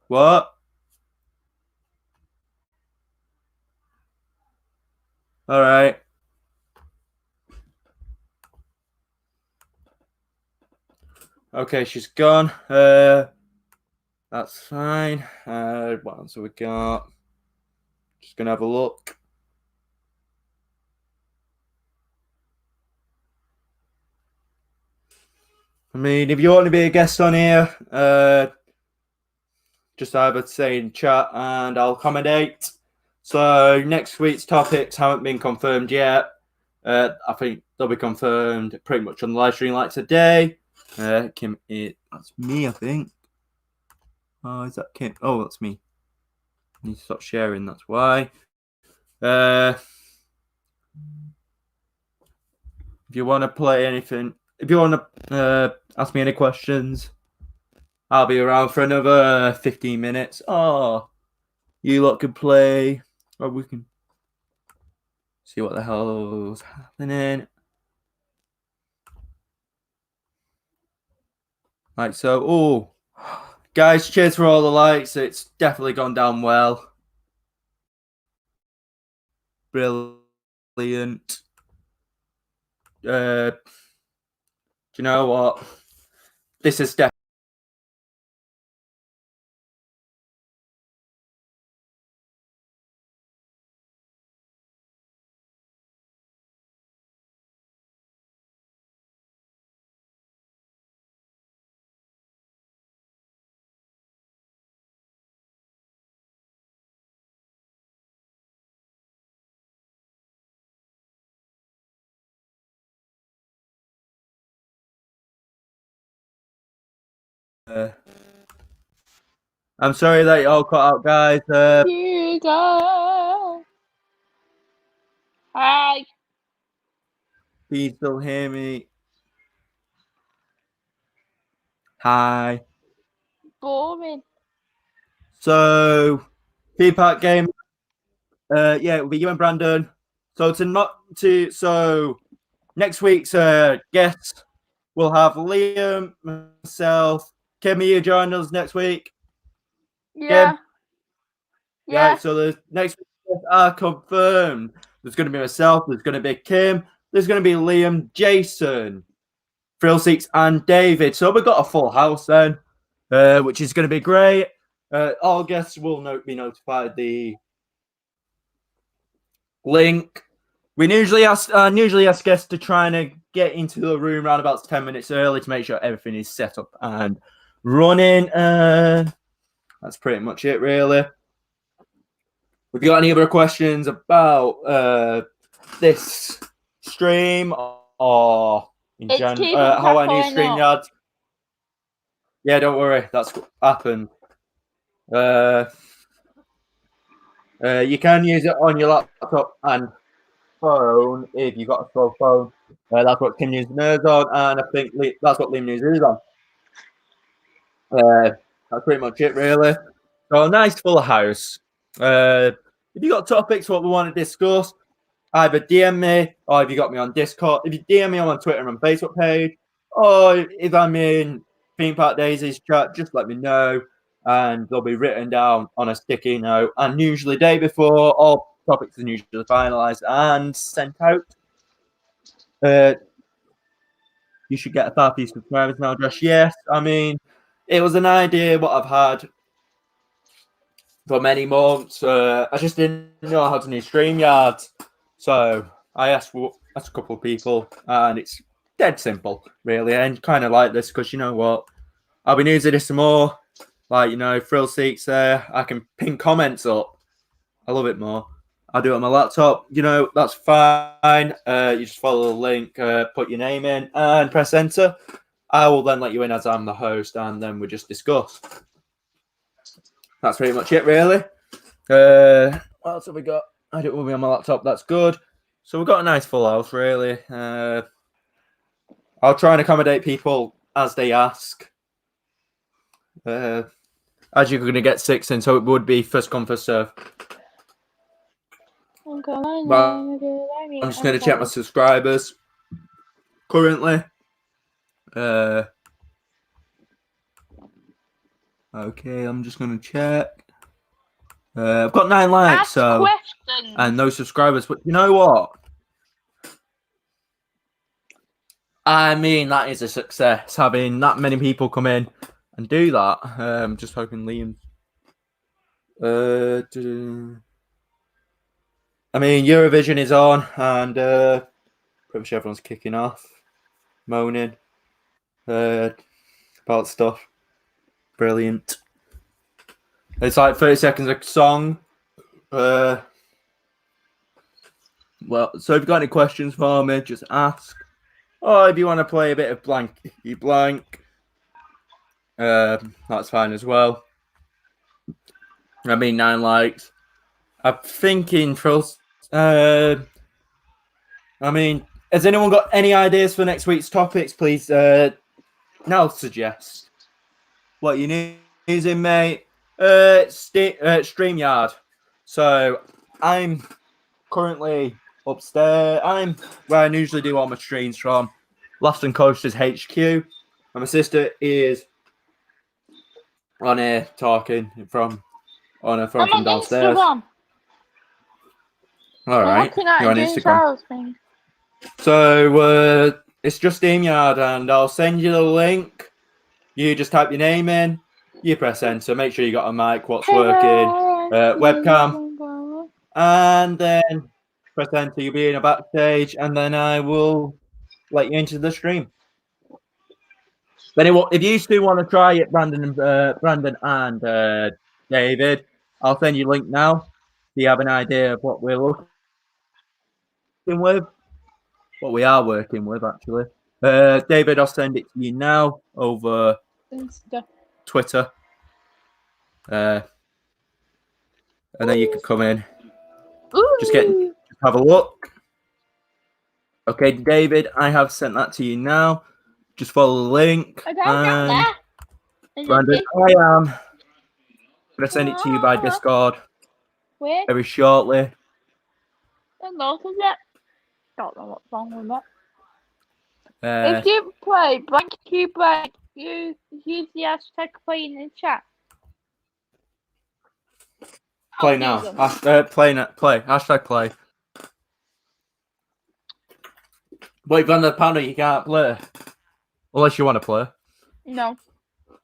What? All right. Okay, she's gone. That's fine. What else have we got? Just gonna have a look. I mean, if you want to be a guest on here, just either say in chat and I'll accommodate. So next week's topics haven't been confirmed yet. I think they'll be confirmed pretty much on the live stream like today. Kim, that's me, I think. Oh, is that Kim? Oh, that's me. I need to stop sharing, that's why. If you want to play anything, if you want to ask me any questions, I'll be around for another 15 minutes. Oh, you lot can play, or we can see what the hell's happening. Like so. Oh, guys, cheers for all the likes. It's definitely gone down well. Brilliant. Do you know what? This is definitely I'm sorry that you all cut out, guys. You go. Hi. Can you still hear me? Hi. Boring. So, feedback game. Yeah, it'll be you and Brandon. So next week's guests we'll have Liam, myself, Kim. You join us next week. Yeah. Kim? Yeah. Right, so the next week are confirmed. There's going to be myself. There's going to be Kim. There's going to be Liam, Jason, Thrill Seeks, and David. So we've got a full house then, which is going to be great. All guests will be notified the link. We usually ask guests to try and get into the room around about 10 minutes early to make sure everything is set up and running. That's pretty much it, really. Have you got any other questions about this stream or in general how I knew StreamYard? Yeah, don't worry, that's what happened. You can use it on your laptop and phone if you got a slow phone. That's what Kim uses hers on, and I think that's what Liam uses his on. That's pretty much it, really. So a nice full house. If you got topics what we want to discuss, either DM me or if you got me on Discord. If you DM me on Twitter and Facebook page, or if I'm in Theme Park Dayz's chat, just let me know, and they'll be written down on a sticky note. And usually the day before, all topics are usually finalised and sent out. You should get 1,000 subscribers now, Josh. Yes, I mean, it was an idea what I've had for many months. I just didn't know how to use StreamYard. So I asked a couple of people, and it's dead simple, really. And kind of like this because you know what? I'll be using this some more. Like, Thrill Seeks there. I can pin comments up. I love it more. I'll do it on my laptop. That's fine. You just follow the link, put your name in, and press enter. I will then let you in as I'm the host, and then we just discuss. That's pretty much it, really. What else have we got? I don't want to be on my laptop. That's good. So we've got a nice full house, really. I'll try and accommodate people as they ask. As you're going to get 6 in, so it would be first come, first serve. I'm just going to check my subscribers currently. Okay, I'm just going to check. I've got 9 likes, and no subscribers. But you know what? I mean, that is a success, having that many people come in and do that. I'm just hoping Liam. I mean, Eurovision is on, and pretty much everyone's kicking off, moaning about stuff. Brilliant. It's like 30 seconds a song. Well, so if you've got any questions for me, just ask. Or if you want to play a bit of blank, you blank. That's fine as well. I mean, 9 likes. I'm thinking, I mean, has anyone got any ideas for next week's topics? Please now suggest what you need using, mate. StreamYard. So I'm currently upstairs. I'm where I usually do all my streams from. Laughton Coasters HQ. And my sister is on here talking from downstairs. Instagram. All right. You're on Instagram. Thing. So it's just StreamYard, and I'll send you the link. You just type your name in. You press enter. Make sure you got a mic, what's working, webcam, and then press enter. You'll be in a backstage, and then I will let you into the stream. But anyway, if you two want to try it, Brandon and David, I'll send you a link now. So you have an idea of what we're looking with, what we are working with, actually. David, I'll send it to you now over Twitter. And then you can come in. Just have a look. Okay, David, I have sent that to you now. Just follow the link. I don't get that. Brandon, I am going to send it to you by Discord Where? very shortly. The note of it. Don't know what's wrong with it. Uh, If you play blank cube break, you use the hashtag play in the chat. play now. Play. Hashtag play. But if on the panel you can't play. Unless you want to play. No.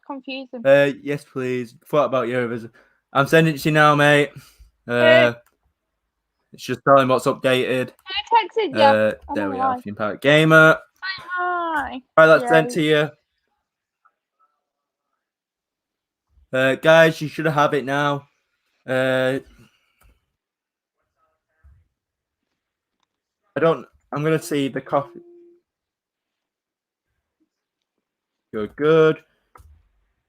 Confusing. Yes, please. Thought about you. I'm sending it to you now, mate. It's just telling what's updated. I texted you. There we are. Impact Gamer. Hi. Right, that's sent to you. Guys, you should have it now. I'm gonna see the coffee. Good.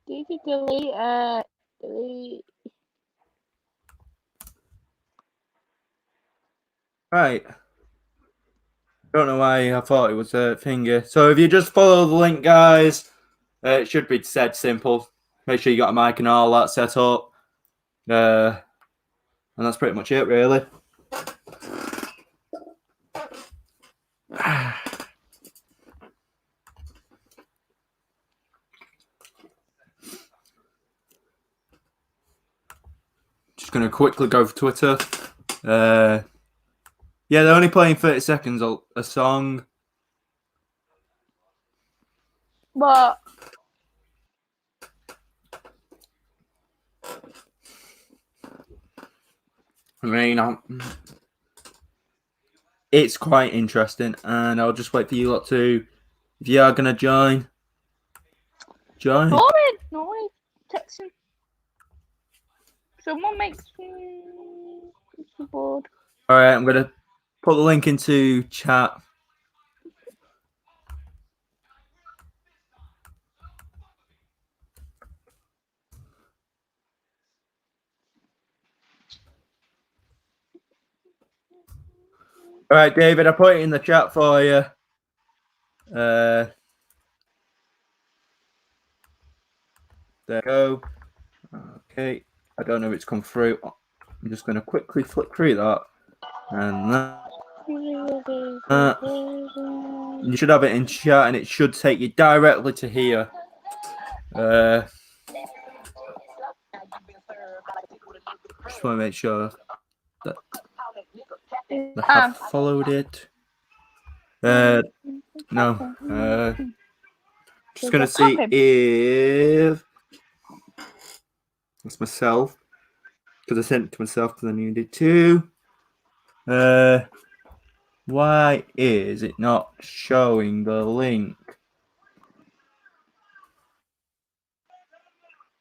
Did you delete Right. Don't know why I thought it was a finger. So if you just follow the link, guys, it should be said simple. Make sure you got a mic and all that set up. And that's pretty much it, really. Just going to quickly go for Twitter. Yeah, they're only playing 30 seconds a song. But I mean, it's quite interesting, and I'll just wait for you lot to, if you are going to join. no, texting. Someone makes me bored. All right, I'm going to put the link into chat. All right, David, I put it in the chat for you. There you go. Okay, I don't know if it's come through. I'm just going to quickly flick through that. And that. You should have it in chat, and it should take you directly to here. Just want to make sure that I have followed it. No. Just gonna see if it's myself, because I sent it to myself because I needed to. Why is it not showing the link?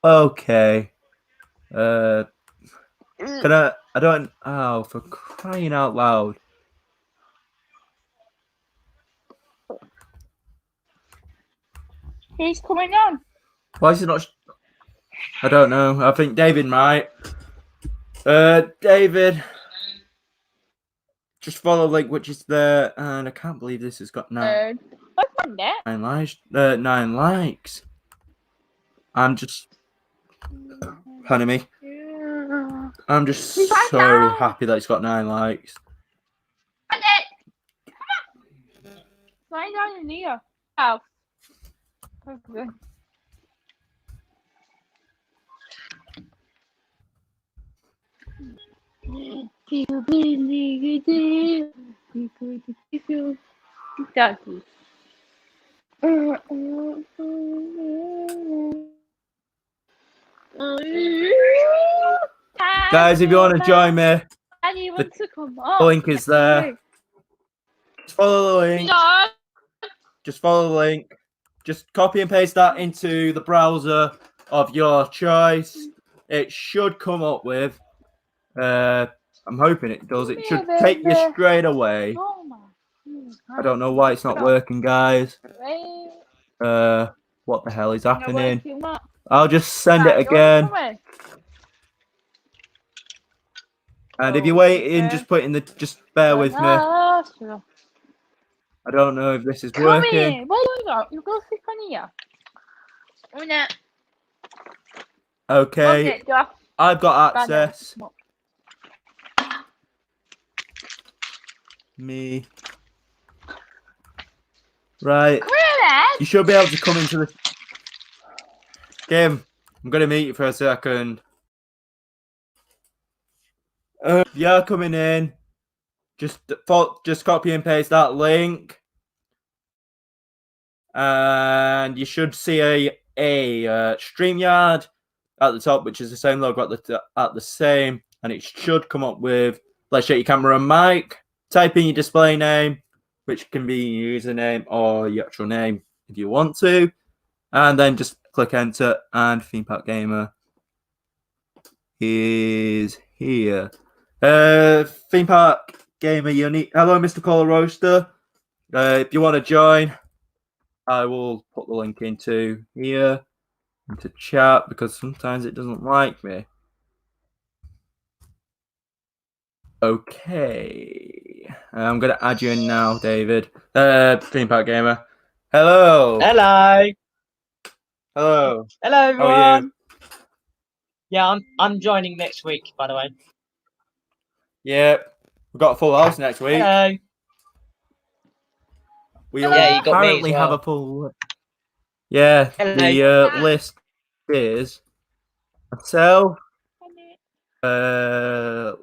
Okay. Can I don't. Oh, for crying out loud. Who's coming on? Why is it not? I don't know. I think David might. David, just follow the link which is there, and I can't believe this has got 9 likes. 9 likes. I'm just, honey me. I'm just so happy that it's got 9 likes. Lie down in here. Oh. Okay. Guys, if you want to join me, the link is there. Just follow the link. Just follow the link. Just copy and paste that into the browser of your choice. It should come up with. I'm hoping it does. It should take you straight away. I don't know why it's not working, guys. What the hell is happening? I'll just send it Right, you wanna again. come in? And if you're Oh, waiting, okay. just bear with me. I Sure. don't know if this is Come working. here. Where do you go? You go sit on here. Una. Okay, Okay, Josh. I've got Banner. access. Me. Right. Come here, then. You should be able to come into the game. I'm going to meet you for a second. Yeah, coming in. Just copy and paste that link. And you should see a StreamYard at the top, which is the same logo at the same. And it should come up with, let's check your camera and mic. Type in your display name, which can be your username or your actual name if you want to. And then just click enter, and Theme Park Gamer is here. Theme Park Gamer Unique. Hello, Mr. Cola Roaster. If you want to join, I will put the link into here, into chat, because sometimes it doesn't like me. Okay. I'm going to add you in now, David. Theme Park Gamer. Hello. Hello. Hello. Hello, How everyone. are you? Yeah, I'm joining next week, by the way. Yeah. We've got a full house next week. Hello. We Yeah, you got me as apparently have well. a full. Yeah, Hello. the list is myself, Liam,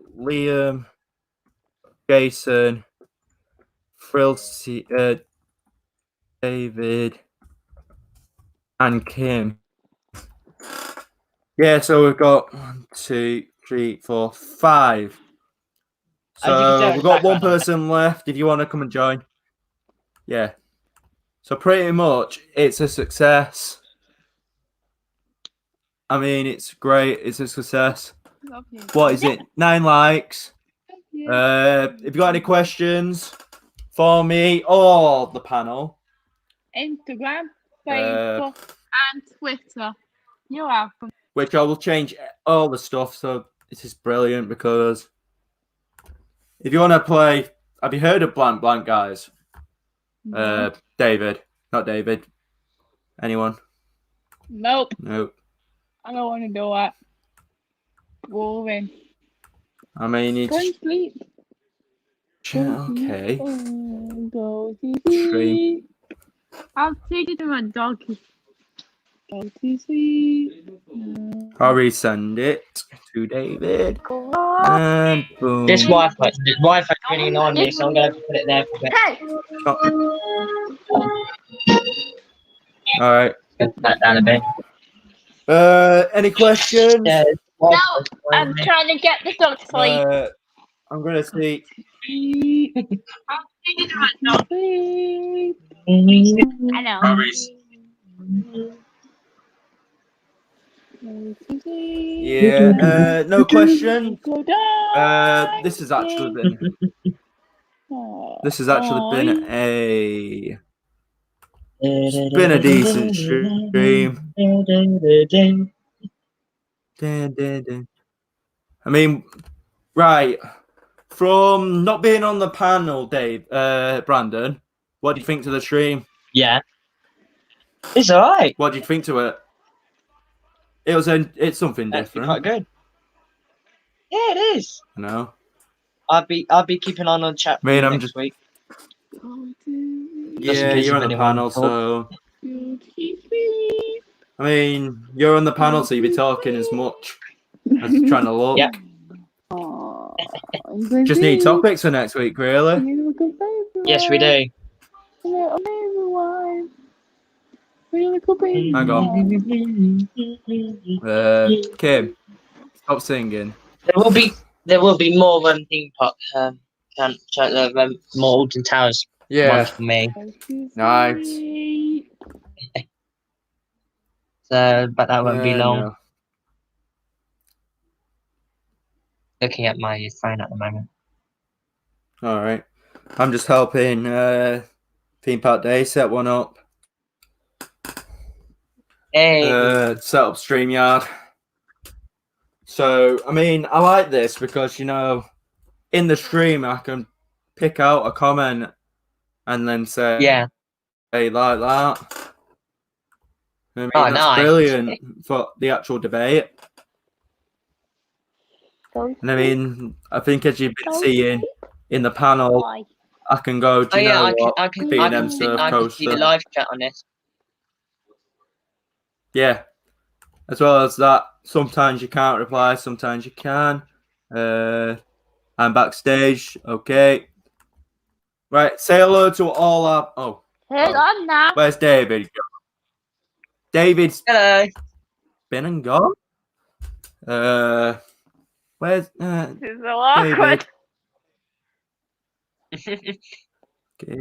Jason, David, and Kim. Yeah, so we've got 1, 2, 3, 4, 5. As you can So tell, we've got one background on person left if you want to come and join. Yeah. So pretty much it's a success. I mean, it's great. It's a success. What is it? 9 likes. If you got any questions for me or the panel, Instagram, Facebook, and Twitter. You're welcome. which I will change all the stuff. So this is brilliant because if you want to play, have you heard of Blank Blank, guys? No. David, not David. Anyone? Nope. Nope. I don't want to do that. Boring. I mean, Go and it's sleep. okay. Go to Stream. sleep. I'll take it to my dog. Go to sleep. I'll resend it to David. Go on. And boom. This Wi-Fi's really annoying me, so I'm going to put it there for a bit. Hey. All right. Put that down a bit. Any questions? Yeah, No, I'm trying to get the dog to sleep. I'm gonna see. I'll take it to my dog. Sleep. I know. Yeah. No questions. Go down. This has actually been. This has actually been a. It's been a decent stream. I mean, right. From not being on the panel, Dave, Brandon, what do you think to the stream? Yeah. It's alright. What do you think to it? It's something different. Quite good. Yeah, it is. You know. I'll be keeping on chat I mean, I'm next just. week. Yeah, you're on the panel, so. I mean, you're on the panel, so you'll be talking as much as trying to look. Yep. Just need topics for next week, really. Yes, we do. Hang on. Kim, stop singing. There will be more theme park more Alton Towers ones for me. Nice. So but that won't be long. No. Looking at my phone at the moment. All right. I'm just helping Theme Park Day set one up. Hey. set up StreamYard. So, I mean, I like this because, you know, in the stream, I can pick out a comment and then say, Yeah. hey, like that. I mean, Oh, that's nice. brilliant for the actual debate. Go And I mean, I think as you've been seeing in the panel, Why? I can go, do Oh you yeah, know I what? can B&M see Surf the Coaster. live chat on this. Yeah. As well as that, sometimes you can't reply, sometimes you can. I'm backstage. Okay. Right. Say hello to all our. Oh, Hold on now. where's David? David's Hello. been and gone. Where's This is so awkward. David? Okay.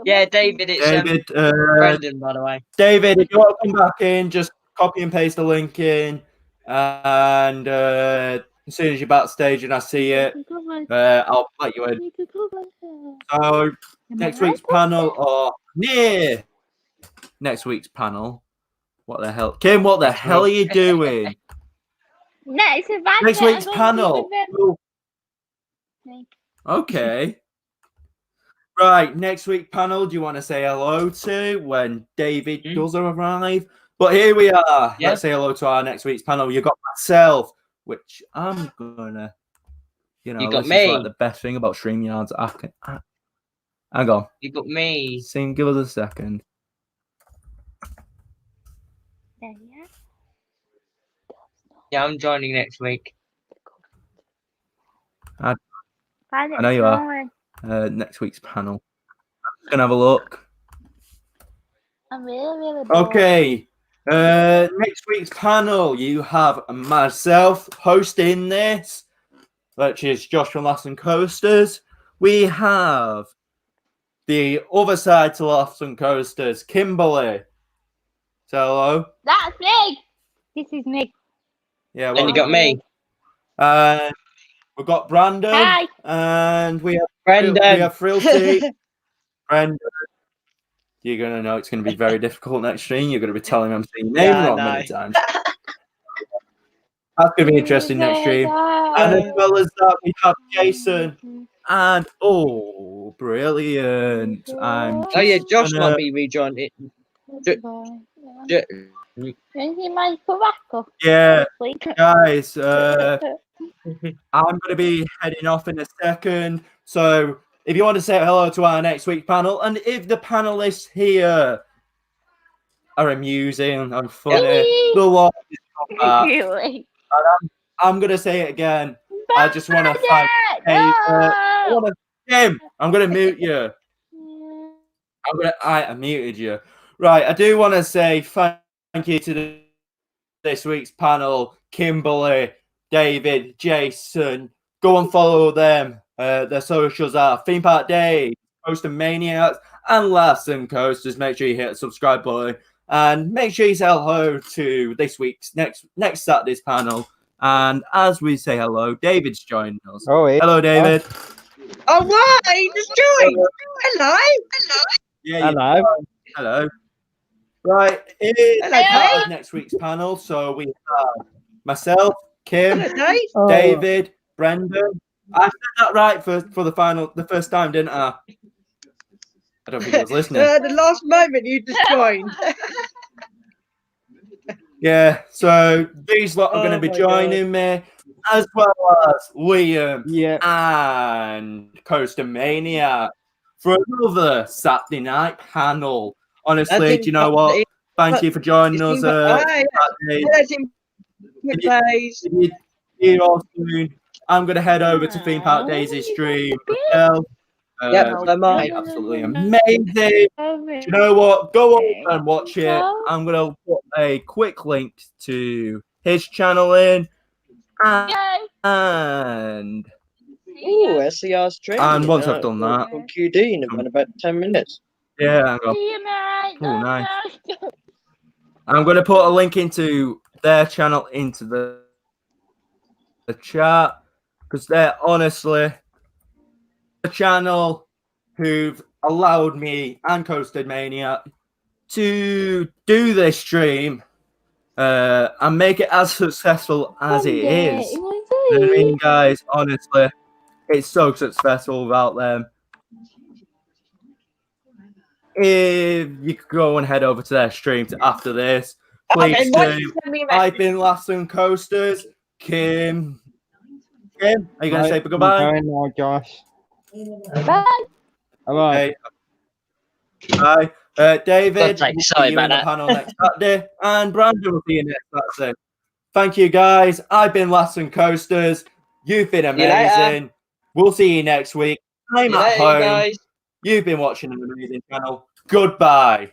Yeah, David, it's David, Brendan, by the way. David, if you want to come back in, just copy and paste the link in, and as soon as you're backstage and I see it, I'll let you in. So next week's panel, or near next week's panel. What the hell, Kim? What the That's hell me. are you doing? Next, if I Next get week's a good panel. with him. Okay. Right, next week panel, do you want to say hello to when David does arrive? But here we are. Yeah. Let's say hello to our next week's panel. You've got myself, which I'm gonna, you know, You got this me. is like the best thing about StreamYards. Hang on. You got me. Give us a second. There you Yeah, I'm joining next week. are. I know you are. Next week's panel. I'm gonna have a look. I'm really bored. Okay. Next week's panel, you have myself hosting this, which is Josh from Laughs and Coasters. We have the other side to Laughs and Coasters, Kimberly. Say hello. That's me. This is me. Yeah, And you got me. We've got Brandon. Hi. And we have Brendan. Frilty. Brandon. You're going to know it's going to be very difficult next stream. You're going to be telling me I'm saying your name Yeah, I wrong know. many times. That's going to be interesting next stream. And as well as that, we have Jason. And, oh, brilliant. I'm Oh yeah, Josh gonna- might be rejoining. Anything might come back up. Yeah, Please. guys, I'm going to be heading off in a second. So if you want to say hello to our next week panel, and if the panelists here are amusing and funny, the Lord is come back. Really? I'm going to say it again. I just want to thank Kim, I'm going to mute you. I muted you. Right, I do want to say thank you to this week's panel, Kimberly, David, Jason. Go and follow them. Their socials are Theme Park Dayz, Coaster Maniacs, and Laughs and Coasters. Make sure you hit the subscribe button, and make sure you say hello to this week's next Saturday's panel. And as we say hello, David's joining us. Oh, yeah. Hello, David. Oh, what? He just joined. Hello. Yeah, Hello. hello. Right, it's Hello, part Dave. of next week's panel. So we have myself, Kim, Hello, Dayz. Oh. David, Brendan. I said that right for the first time, didn't I? I don't think I was listening. The last moment you just joined. Yeah, so these lot are going to be Oh my joining me, as well as Liam Yeah. and Coaster Mania for another Saturday night panel. Honestly, do you know what? Thank you for joining us. Saturday. See you all soon. I'm going to head over to Theme Park Dayz stream myself. Yep, so am I. Absolutely amazing. Do you know what? Go over and watch it. I'm going to put a quick link to his channel in. And Ooh, SCR stream. And once I've done that- On QD in about 10 minutes. yeah, hang on. See you, mate. Oh, nice. I'm going to put a link into their channel into the chat, because they're honestly the channel who've allowed me and Coaster Mania to do this stream and make it as successful as it is. You know what I mean, guys? Honestly, it's so successful without them. If you could go and head over to their stream after this, please do. I've been Lassen Coasters. Kim, are you going to say goodbye? No, Josh. Bye. Bye. Bye. David, Sorry we'll see you about in the that. panel next Saturday, and Brandon will see you next Saturday. Thank you, guys. I've been Lassen Coasters. You've been amazing. We'll see you next week. I'm at home. Guys. You've been watching an amazing channel. Goodbye.